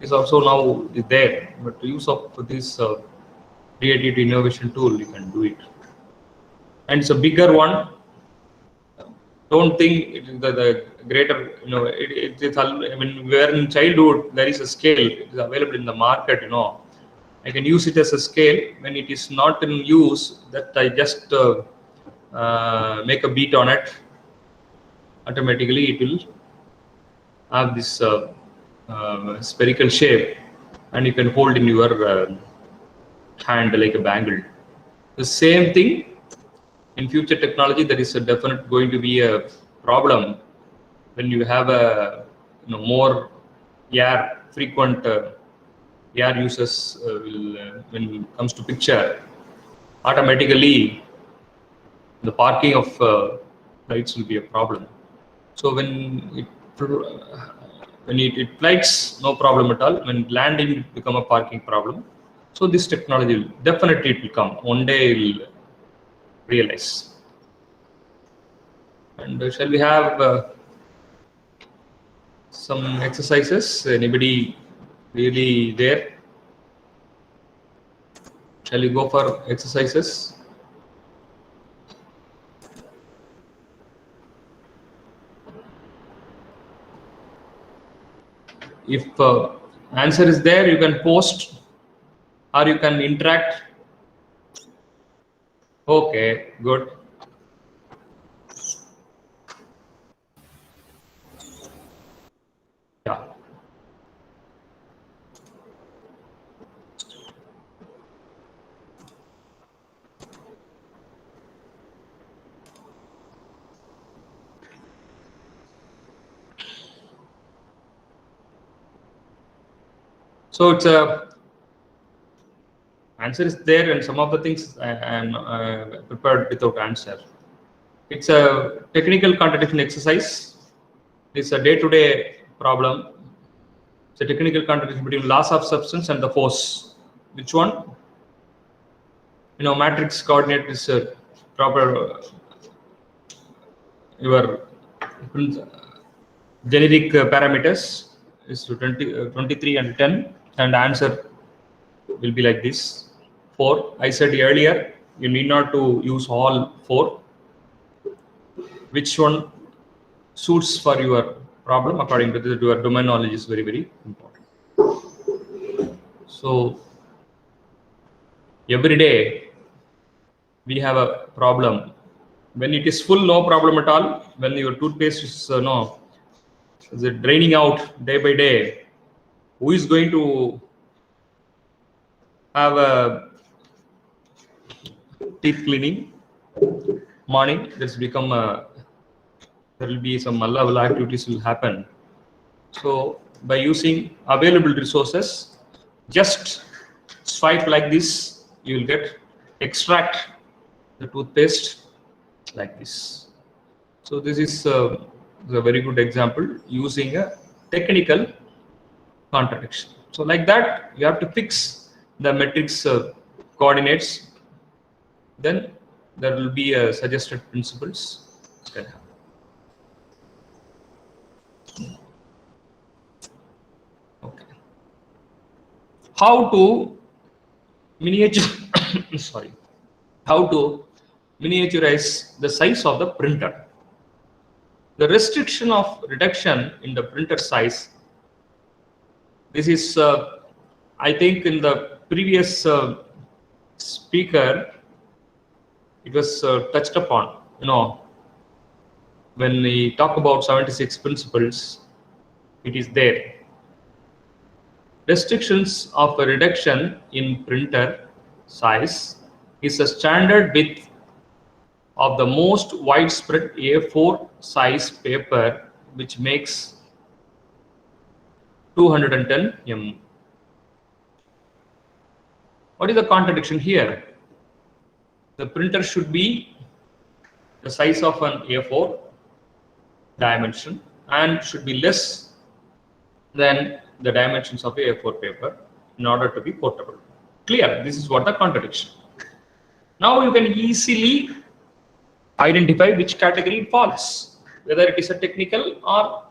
Speaker 2: is also now there, but use of this creative innovation tool, you can do it. And it's a bigger one. Don't think it is the greater, it's when we were in childhood, there is a scale, it is available in the market, I can use it as a scale. When it is not in use, that I just make a beat on it, automatically it will have this spherical shape, and you can hold in your hand like a bangle. The same thing in future technology, there is a definite going to be a problem when you have a more air frequent air users will when it comes to picture, automatically the parking of lights will be a problem. So when it flights, no problem at all. When landing, it become a parking problem. So this technology will definitely it will come one day. It will realize. And shall we have some exercises? Anybody really there? Shall we go for exercises? If answer is there. You can post or you can interact. Okay, good. Yeah. So it's a answer is there, and some of the things I am prepared without answer. It's a technical contradiction exercise. It's a day-to-day problem. It's a technical contradiction between laws of substance and the force. Which one? Matrix coordinate is proper. Your generic parameters is 23 and 10, and answer will be like this: 4. I said earlier, you need not to use all 4. Which one suits for your problem according to your domain knowledge is very, very important. So every day we have a problem. When it is full, no problem at all. When your toothpaste is draining out day by day, who is going to have a teeth cleaning morning? That's become there will be some level activities will happen. So by using available resources, just swipe like this, you will extract the toothpaste like this. So this is a very good example using a technical contradiction. So like that, you have to fix the matrix coordinates. Then there will be suggested principles. Okay. How to miniaturize the size of the printer. The restriction of reduction in the printer size. This is, I think, in the previous speaker, it was touched upon. When we talk about 76 principles, it is there. Restrictions of a reduction in printer size is a standard width of the most widespread A4 size paper, which makes 210 mm. What is the contradiction here? The printer should be the size of an A4 dimension and should be less than the dimensions of a A4 paper in order to be portable. Clear? This is what the contradiction. Now you can easily identify which category it falls, whether it is a technical or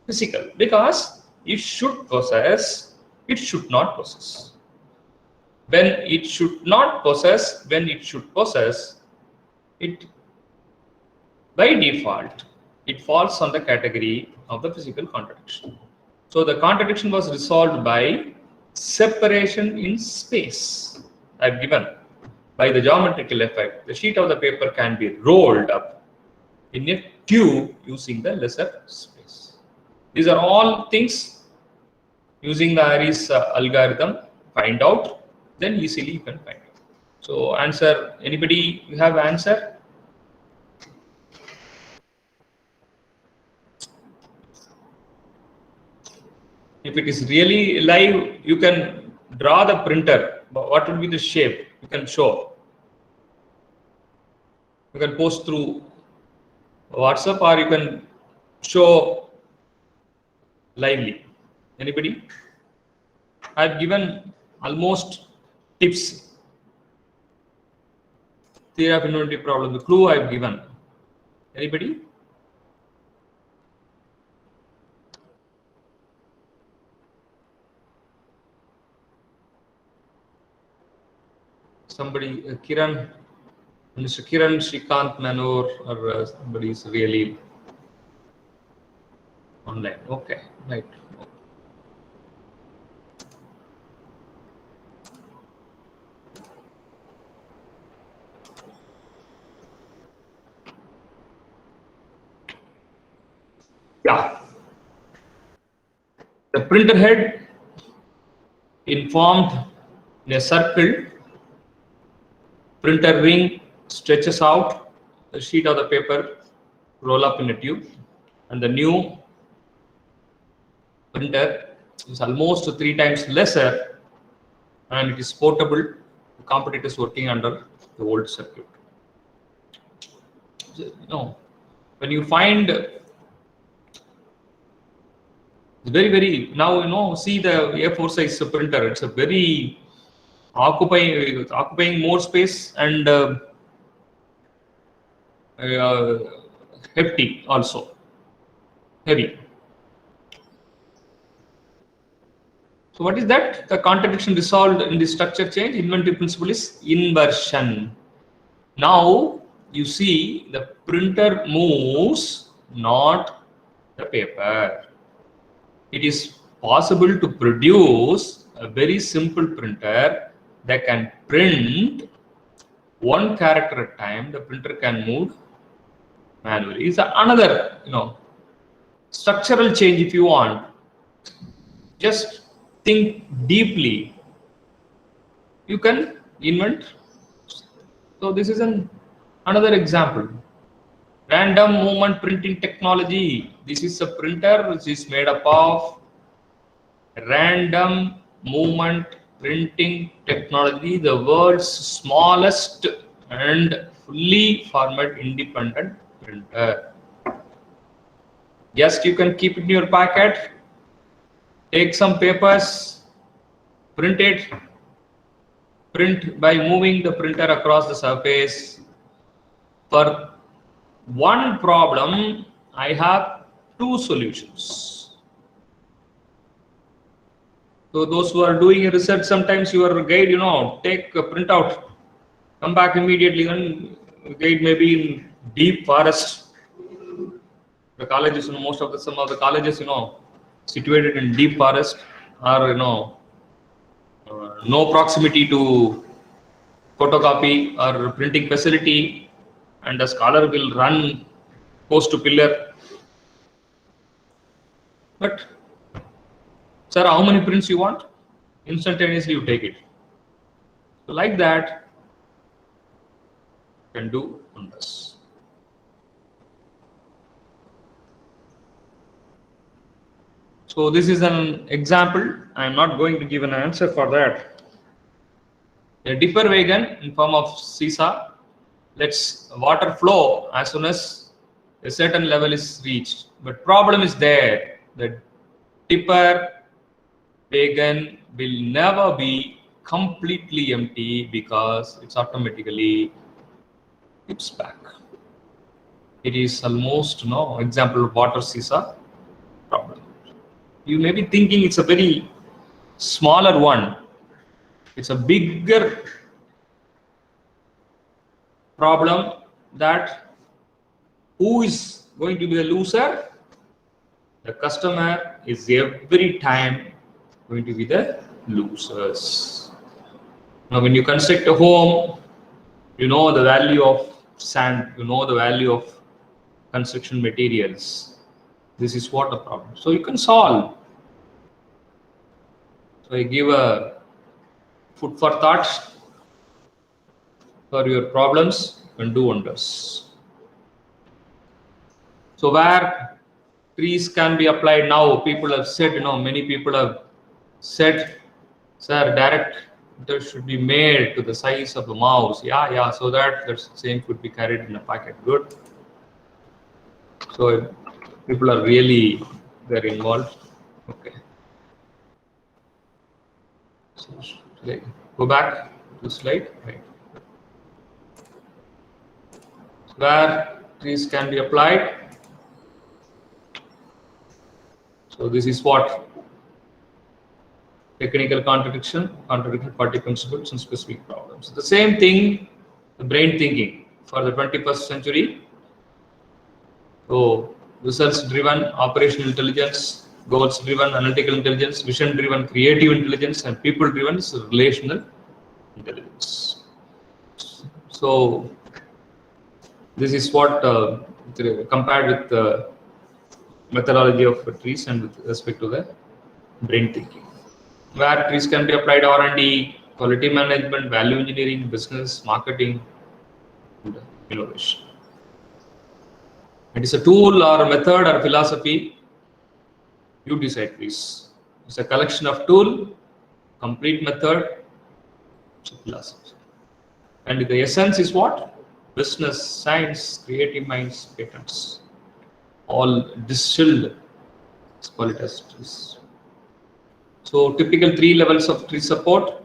Speaker 2: physical, because it should possess, it should not possess. When it should not possess, when it should possess, it by default, it falls on the category of the physical contradiction. So the contradiction was resolved by separation in space. I've given by the geometrical effect. The sheet of the paper can be rolled up in a tube using the lesser space. These are all things using the Aries algorithm. Find out, then easily you can find out. So answer, anybody you have answer? If it is really live, you can draw the printer. What will be the shape? You can show. You can post through WhatsApp or you can show lively. Anybody? I've given almost tips. Theory of infinity problem. The clue I've given. Anybody? Somebody, Kiran, Mr. Kiran Shrikant Manor, or somebody is really online. Okay, right. The printer head informed in a circle, printer ring stretches out, the sheet of the paper roll up in a tube, and the new printer is almost 3 times lesser, and it is portable. The competitors working under the old circuit. When you find very now, see the A4 size printer, it's a very occupying more space and hefty also, heavy. So what is that? The contradiction resolved in the structure change. Inventive principle is inversion. Now you see the printer moves, not the paper. It is possible to produce a very simple printer that can print 1 character at a time. The printer can move manually. It's another, structural change if you want. Just think deeply. You can invent. So this is another example. Random movement printing technology. This is a printer which is made up of random movement printing technology, the world's smallest and fully format independent printer. Just you can keep it in your pocket, take some papers, print by moving the printer across the surface. For one problem, I have 2 solutions. So those who are doing research, sometimes your guide, take a printout, come back immediately, and guide maybe in deep forest. The colleges, some of the colleges, situated in deep forest, or no proximity to photocopy or printing facility, and the scholar will run post to pillar. But sir, how many prints you want? Instantaneously you take it. So like that, you can do wonders. So this is an example. I am not going to give an answer for that. A dipper wagon in form of seesaw lets water flow as soon as a certain level is reached. But problem is there. The dipper wagon will never be completely empty because it's automatically tips back. It is almost example of water seesaw problem. You may be thinking it's a very smaller one. It's a bigger problem, that who is going to be the loser? The customer is every time going to be the losers. Now when you construct a home, you know the value of sand, you know the value of construction materials. This is what the problem. So you can solve. So I give a food for thought for your problems, you can do wonders. So where trees can be applied now, people have said, many people have said, sir, direct there should be made to the size of a mouse. Yeah, so that the same could be carried in a packet. Good. So people are really very involved. Okay. So go back to slide. Right. Where trees can be applied. So this is what technical contradiction party principles and specific problems. The same thing, the brain thinking for the 21st century. So results driven operational intelligence, goals driven analytical intelligence, vision driven creative intelligence, and people driven is relational intelligence. So this is what compared with the methodology of trees and with respect to the brain thinking, where trees can be applied R&D, quality management, value engineering, business, marketing, and innovation. It is a tool or a method or philosophy. You decide, please. It's a collection of tool, complete method, philosophy. And the essence is what? Business, science, creative minds, patents. All distilled, let's call it as trees. So typical 3 levels of tree support.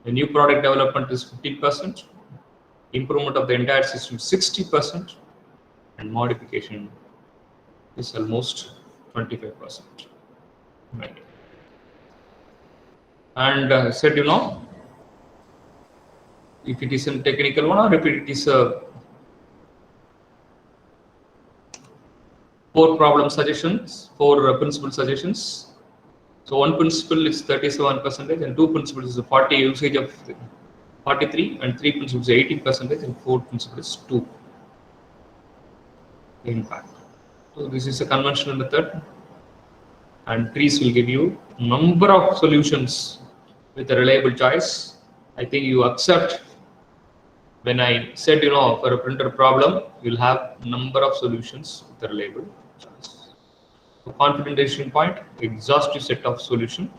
Speaker 2: The new product development is 15%, improvement of the entire system 60%, and modification is almost 25%. Right. And said, if it is a technical one or if it is a 4 problem suggestions, 4 principle suggestions. So 1 principle is 37% and 2 principles is 40 usage of 43 and 3 principles is 18% and 4 principles is 2 impact. So this is a conventional method, and trees will give you number of solutions with a reliable choice. I think you accept when I said, for a printer problem, you'll have number of solutions with a reliable choice. So confident decision point, exhaustive set of solution.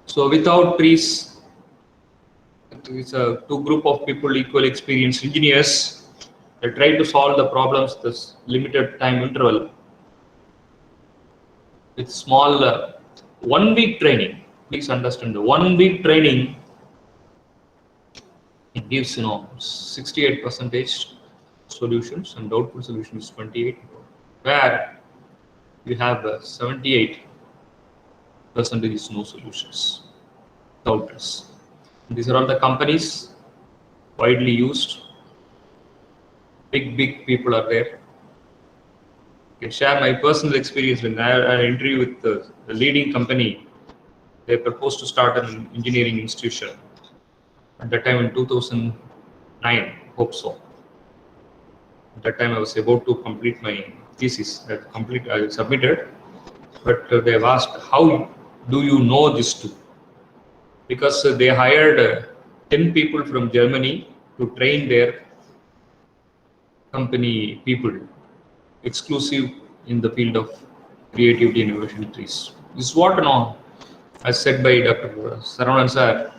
Speaker 2: So without trees, it's a 2 group of people, equally experienced engineers. They try to solve the problems this limited time interval with small 1 week training. Please understand, the 1 week training, it gives 68% solutions and doubtful solution is 28, where you have 78% is no solutions, doubters. These are all the companies widely used. Big people are there. I can share my personal experience. When I had an interview with the leading company, they proposed to start an engineering institution. At that time in 2009, hope so. At that time I was about to complete my thesis. I submitted, but they have asked, how do you know this too? Because they hired 10 people from Germany to train their company people, exclusive in the field of creativity and innovation trees. This is what, as said by Dr. Saravanan sir,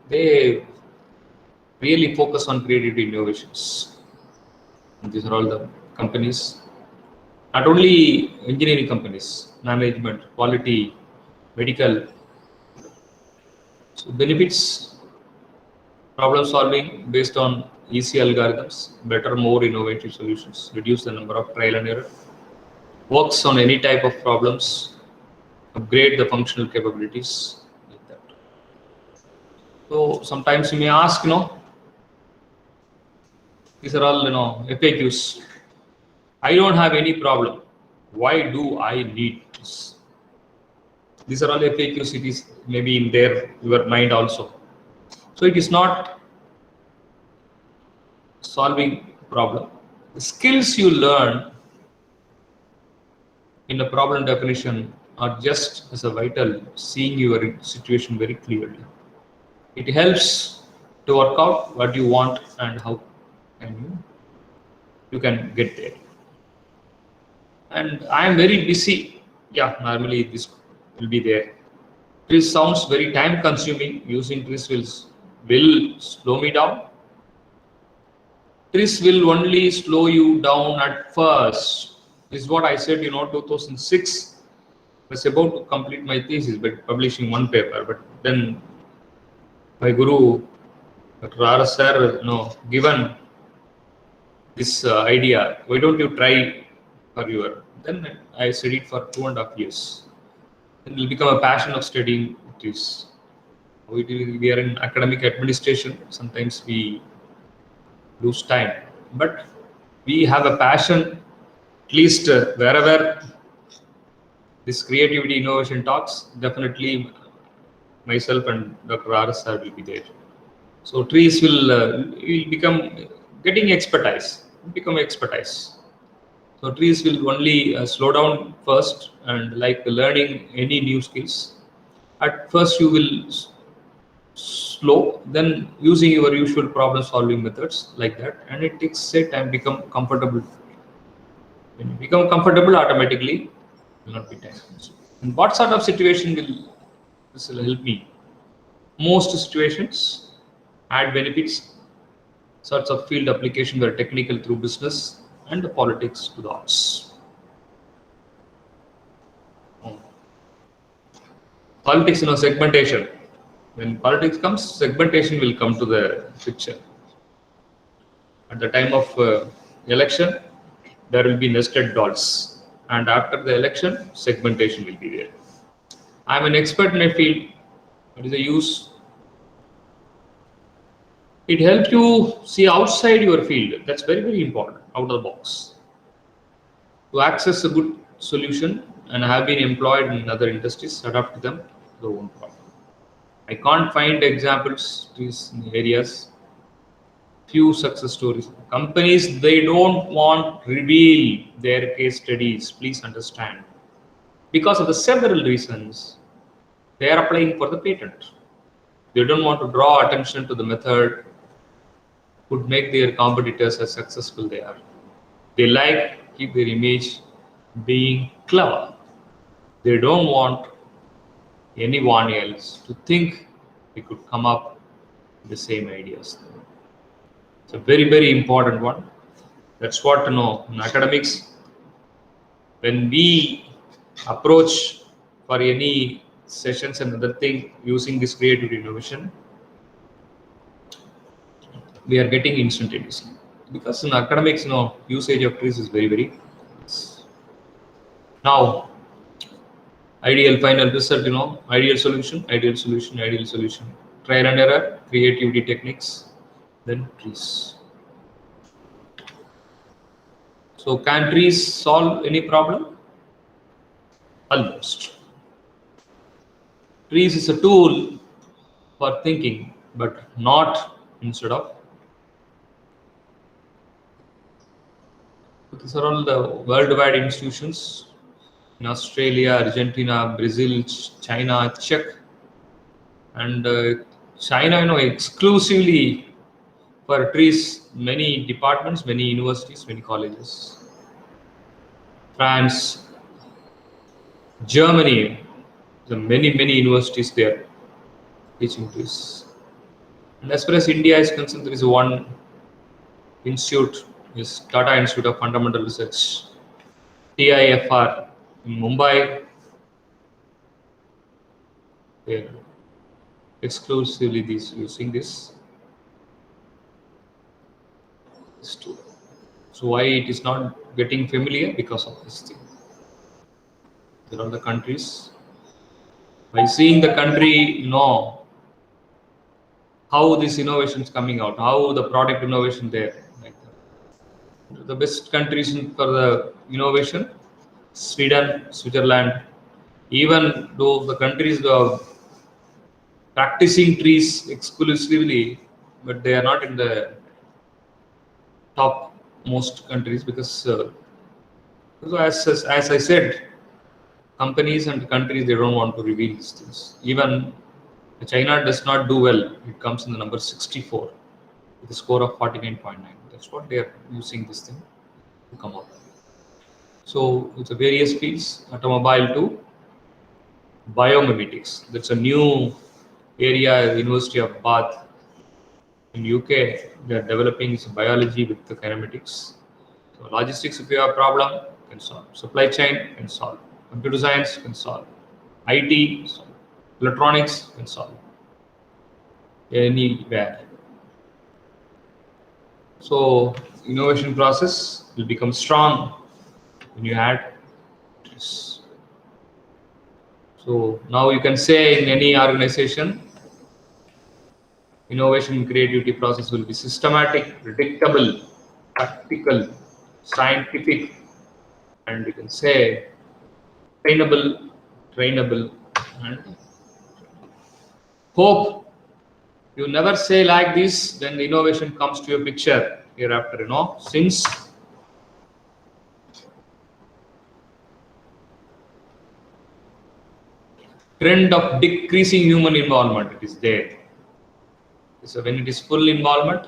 Speaker 2: they really focus on creativity innovations. And these are all the companies, not only engineering companies, management, quality, medical. So benefits, problem solving based on easy algorithms, better, more innovative solutions, reduce the number of trial and error, works on any type of problems, upgrade the functional capabilities, like that. So sometimes you may ask, these are all, FAQs. I don't have any problem. Why do I need this? These are all FAQs. It is maybe in your mind also. So it is not solving problem. The skills you learn in a problem definition are just as a vital, seeing your situation very clearly. It helps to work out what you want and how you can get there. And I am very busy. Yeah, normally this will be there. This sounds very time consuming. Using this will slow me down. This will only slow you down at first. This is what I said, 2006. I was about to complete my thesis by publishing 1 paper, but then my guru, Dr. R.S. sir, given this idea, why don't you try for your, then I studied for 2.5 years. It will become a passion of studying this. We are in academic administration, sometimes we lose time, but we have a passion, at least wherever this creativity innovation talks, definitely myself and Dr. R.S. sir will be there. So trees will become getting expertise, become expertise. So trees will only slow down first, and like learning any new skills, at first you will slow, then using your usual problem solving methods like that, and it takes say time become comfortable. When you become comfortable, automatically it will not be time consuming. And what sort of situation will this will help me? Most situations add benefits, sorts of field application were technical through business, and the politics to the arts. Politics, segmentation. When politics comes, segmentation will come to the picture. At the time of election, there will be nested dots, and after the election, segmentation will be there. I am an expert in a field. What is the use? It helps you see outside your field. That's very, very important, out of the box. To access a good solution, and have been employed in other industries, adapt to them to their own problem. I can't find examples to these areas. Few success stories. Companies, they don't want to reveal their case studies. Please understand. Because of the several reasons, they are applying for the patent. They don't want to draw attention to the method would make their competitors as successful they are. They like keep their image being clever. They don't want anyone else to think they could come up with the same ideas. It's a very, very important one. That's what in academics. When we approach for any sessions and other thing using this creative innovation, we are getting instantaneously. Because in academics, usage of trees is very, very less. Now, ideal final result, ideal solution, ideal solution, ideal solution. Trial and error, creativity techniques, then trees. So can trees solve any problem? Almost. Trees is a tool for thinking, but not instead of. These are all the worldwide institutions in Australia, Argentina, Brazil, China, Czech, and China, exclusively for trees, many departments, many universities, many colleges. France, Germany, the many universities there teaching trees. And as far as India is concerned, there is one institute, is Tata Institute of Fundamental Research, TIFR in Mumbai. They're exclusively using this tool. So why it is not getting familiar? Because of this thing. There are the countries. By seeing the country, how this innovation is coming out, how the product innovation there. Like the best countries for the innovation, Sweden, Switzerland. Even though the countries are practicing trees exclusively, but they are not in the top most countries because as I said, companies and countries, they don't want to reveal these things. Even China does not do well. It comes in the number 64 with a score of 49.9. That's what they are using this thing to come up. So it's a various fields, automobile to biomimetics. That's a new area, University of Bath in UK. They are developing biology with the kinematics. So logistics, if you have a problem, can solve. Supply chain can solve. Computer science can solve. IT, solve. Electronics can solve. Anywhere. So innovation process will become strong when you add this. So now you can say in any organization, innovation and creativity process will be systematic, predictable, practical, scientific, and you can say trainable, and hope you never say like this, then the innovation comes to your picture hereafter, since trend of decreasing human involvement. It is there. So when it is full involvement,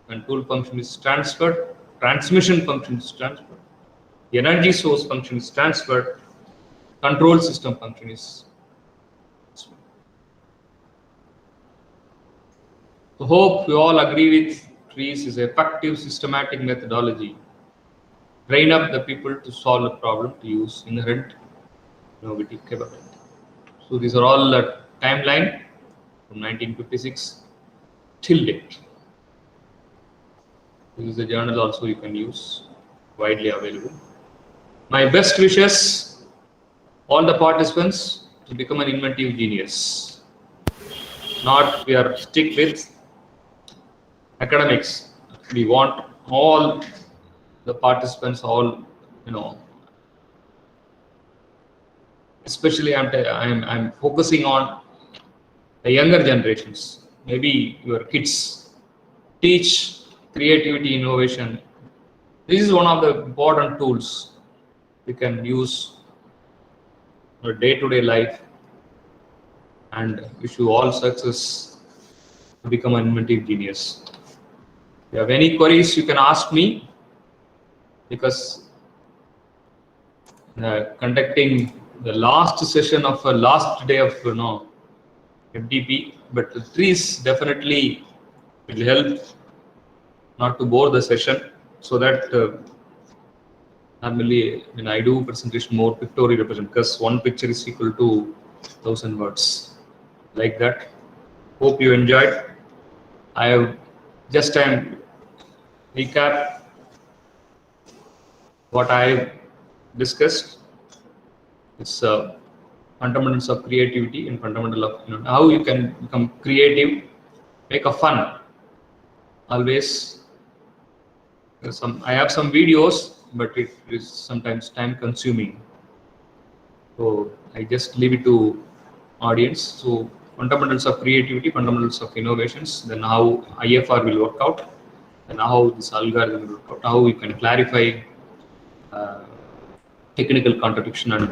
Speaker 2: when tool function is transferred, transmission function is transferred, the energy source function is transferred, control system function is transferred. So hope you all agree with trees is effective systematic methodology. Train up the people to solve the problem to use inherent innovative capability. So these are all the timeline from 1956 till date. This is a journal also you can use, widely available. My best wishes, all the participants, to become an inventive genius. Not we are stick with academics. We want all the participants, all, especially I'm focusing on the younger generations, maybe your kids. Teach creativity, innovation. This is one of the important tools you can use in your day-to-day life, and wish you all success to become an inventive genius. If you have any queries, you can ask me, because conducting the last session of last day of FDP, but the trees definitely will help not to bore the session, so that normally when I do presentation more pictorial representation, because one picture is equal to 1,000 words, like that. Hope you enjoyed. I have just recap what I discussed. It's fundamentals of creativity and fundamental of how you can become creative, make a fun. Always. I have some videos, but it is sometimes time consuming. So I just leave it to audience. So fundamentals of creativity, fundamentals of innovations, then how IFR will work out, and how this algorithm will work out, how you can clarify technical contradiction and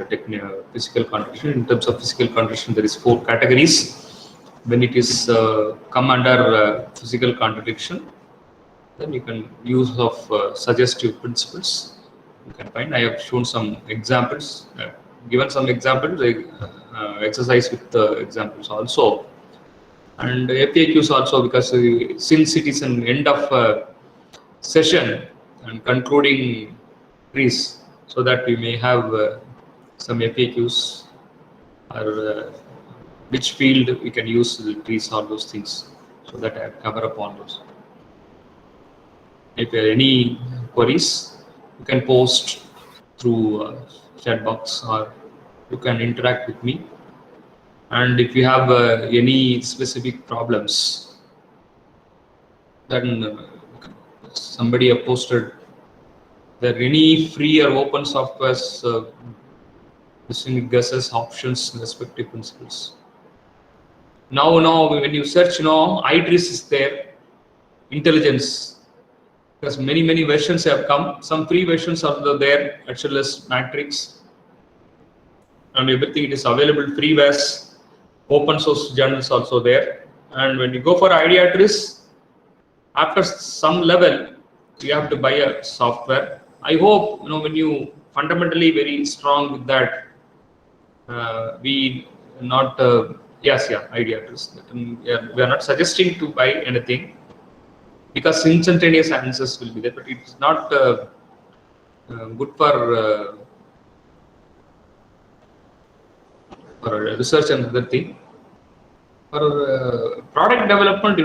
Speaker 2: physical contradiction. In terms of physical contradiction, there is 4 categories. When it is come under physical contradiction, then you can use of suggestive principles. You can find. I have shown some examples, given some examples, exercise with examples also, and FAQs also, because since it is an end of session and concluding trees, so that we may have some FAQs, or which field we can use the trees, all those things, so that I cover up all those. If there are any queries, you can post through chat box, or you can interact with me. And if you have any specific problems, then somebody have posted there any free or open softwares using guesses, options, respective principles. Now when you search, ITRIS is there, intelligence. Because many versions have come. Some free versions are there, HLS Matrix, and everything. It is available freewares, open source journals also there. And when you go for IDEATRIS, after some level, you have to buy a software. I hope when you fundamentally very strong with that, we not IDEATRIS. We are not suggesting to buy anything, because instantaneous answers will be there, but it's not good for research and other thing. For product development,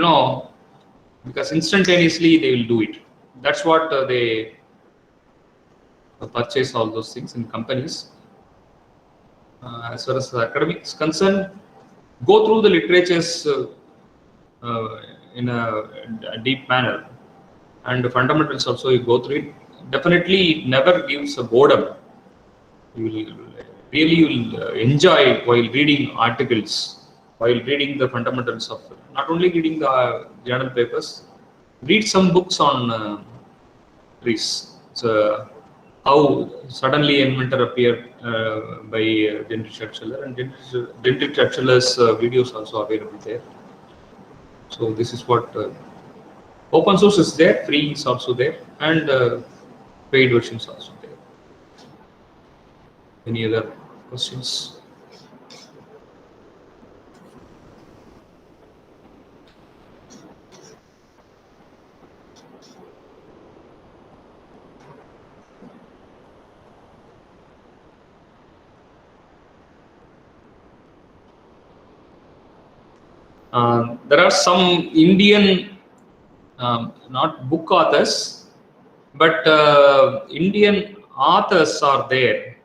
Speaker 2: because instantaneously they will do it. That's what they purchase all those things in companies. As far as the academics concerned, go through the literatures in a deep manner, and the fundamentals also you go through it. Definitely never gives a boredom. You will enjoy while reading articles, while reading the fundamentals of not only reading the journal papers. Read some books on trees. It's how suddenly inventor appeared by Dietrich Schatzler, and Dietrich Schatzler's videos also available there. So this is what open source is there, free is also there, and paid versions also there. Any other questions? There are some Indian, not book authors, but Indian authors are there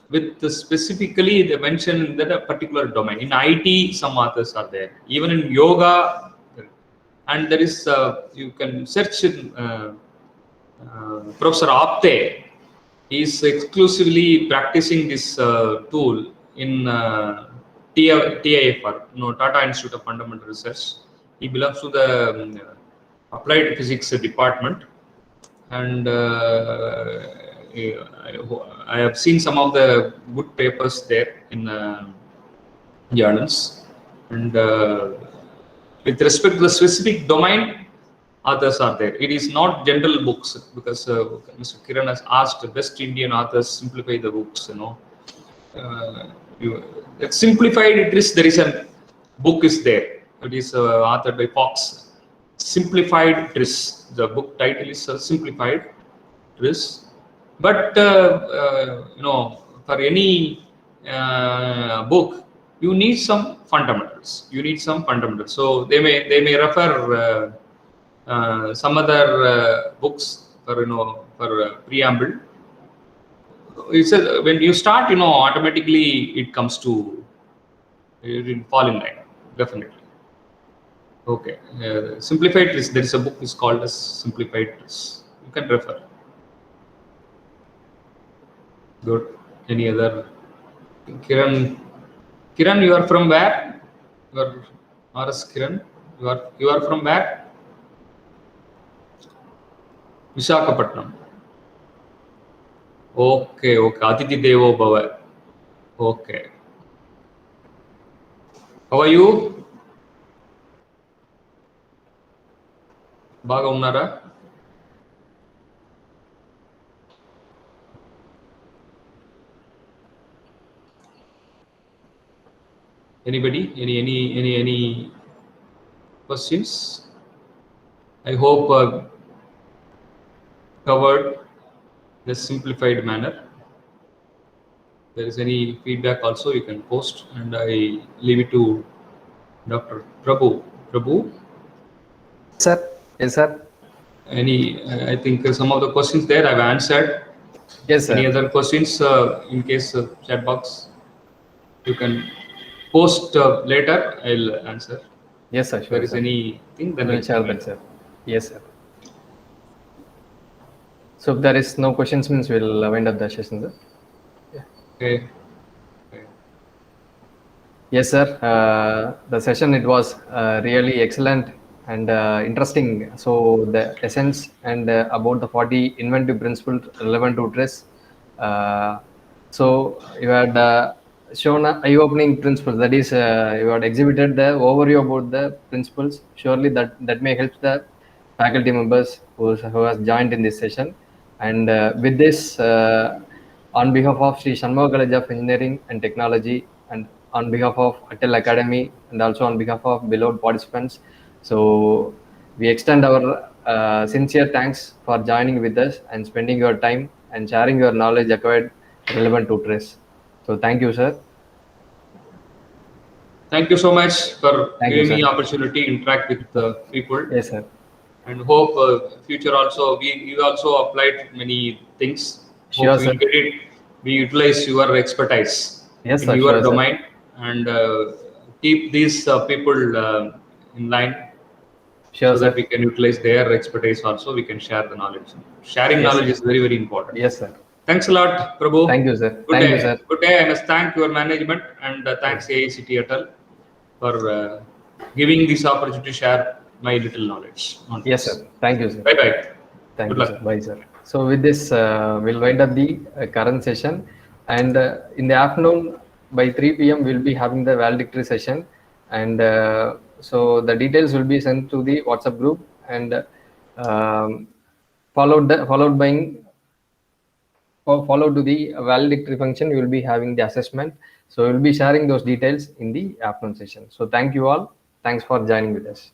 Speaker 2: with specifically they mention in that a particular domain. In IT, some authors are there. Even in yoga, and there is you can search in Professor Apte. He is exclusively practicing this tool in TIFR, Tata Institute of Fundamental Research. He belongs to the applied physics department, and I have seen some of the good papers there in journals. And with respect to the specific domain, authors are there. It is not general books, because Mr. Kiran has asked best Indian authors simplify the books. It's simplified. There is a book is there. It is authored by Fox. Simplified TRIS. The book title is Simplified TRIS. But for any book, you need some fundamentals. So they may refer some other books for preamble. When you start, automatically it comes to it fall in line, definitely. Okay, simplified TRIS. There is a book is called as Simplified TRIS. You can refer. Good. Any other? Kiran, you are from where? You are RS Kiran. You are from where? Visakhapatnam. Okay. Atiti Devo Bhava. Okay. How are you? Baga unnara? Anybody? Any questions? I hope covered the simplified manner. If there is any feedback also, you can post, and I leave it to Dr. Prabhu.
Speaker 1: Sir, yes, sir.
Speaker 2: I think some of the questions there I've answered.
Speaker 1: Yes, sir.
Speaker 2: Any other questions? In case chat box, you can post later. I'll answer.
Speaker 1: Yes, sir. Sure,
Speaker 2: if there is anything, then
Speaker 1: we'll share that, sir. Yes, sir. So if there is no questions, means we'll wind up the session, sir.
Speaker 2: Yeah. Okay.
Speaker 1: Yes, sir. The session, it was really excellent and interesting. So the essence and about the 40 inventive principles relevant to TRIS. So you had shown eye-opening principles. That is, you had exhibited the overview about the principles. Surely that may help the faculty members who has joined in this session. And with this, on behalf of Sri Shanmugha College of Engineering and Technology, and on behalf of Atal Academy, and also on behalf of beloved participants, so we extend our sincere thanks for joining with us and spending your time and sharing your knowledge acquired relevant to TRIS. So thank you, sir.
Speaker 2: Thank you so much for giving me opportunity to interact with people.
Speaker 1: Yes, sir.
Speaker 2: And hope future also we also applied many things.
Speaker 1: Sure, sir.
Speaker 2: We utilize your expertise in your domain, and keep these people in line.
Speaker 1: Sure,
Speaker 2: so that we can utilize their expertise also. We can share the knowledge. Sharing knowledge is very, very important.
Speaker 1: Yes, sir.
Speaker 2: Thanks a lot, Prabhu.
Speaker 1: Thank you, sir.
Speaker 2: Good day. Good day. I must thank your management, and thanks AICT Atal for giving this opportunity to share my little knowledge.
Speaker 1: Yes, sir. Thank you, sir.
Speaker 2: Bye-bye.
Speaker 1: Thank you, sir. Bye, sir. So with this, we'll wind up the current session, and in the afternoon by 3 p.m. we'll be having the valedictory session, and so the details will be sent to the WhatsApp group, and followed to the valedictory function. We will be having the assessment. So we'll be sharing those details in the afternoon session. So thank you all. Thanks for joining with us.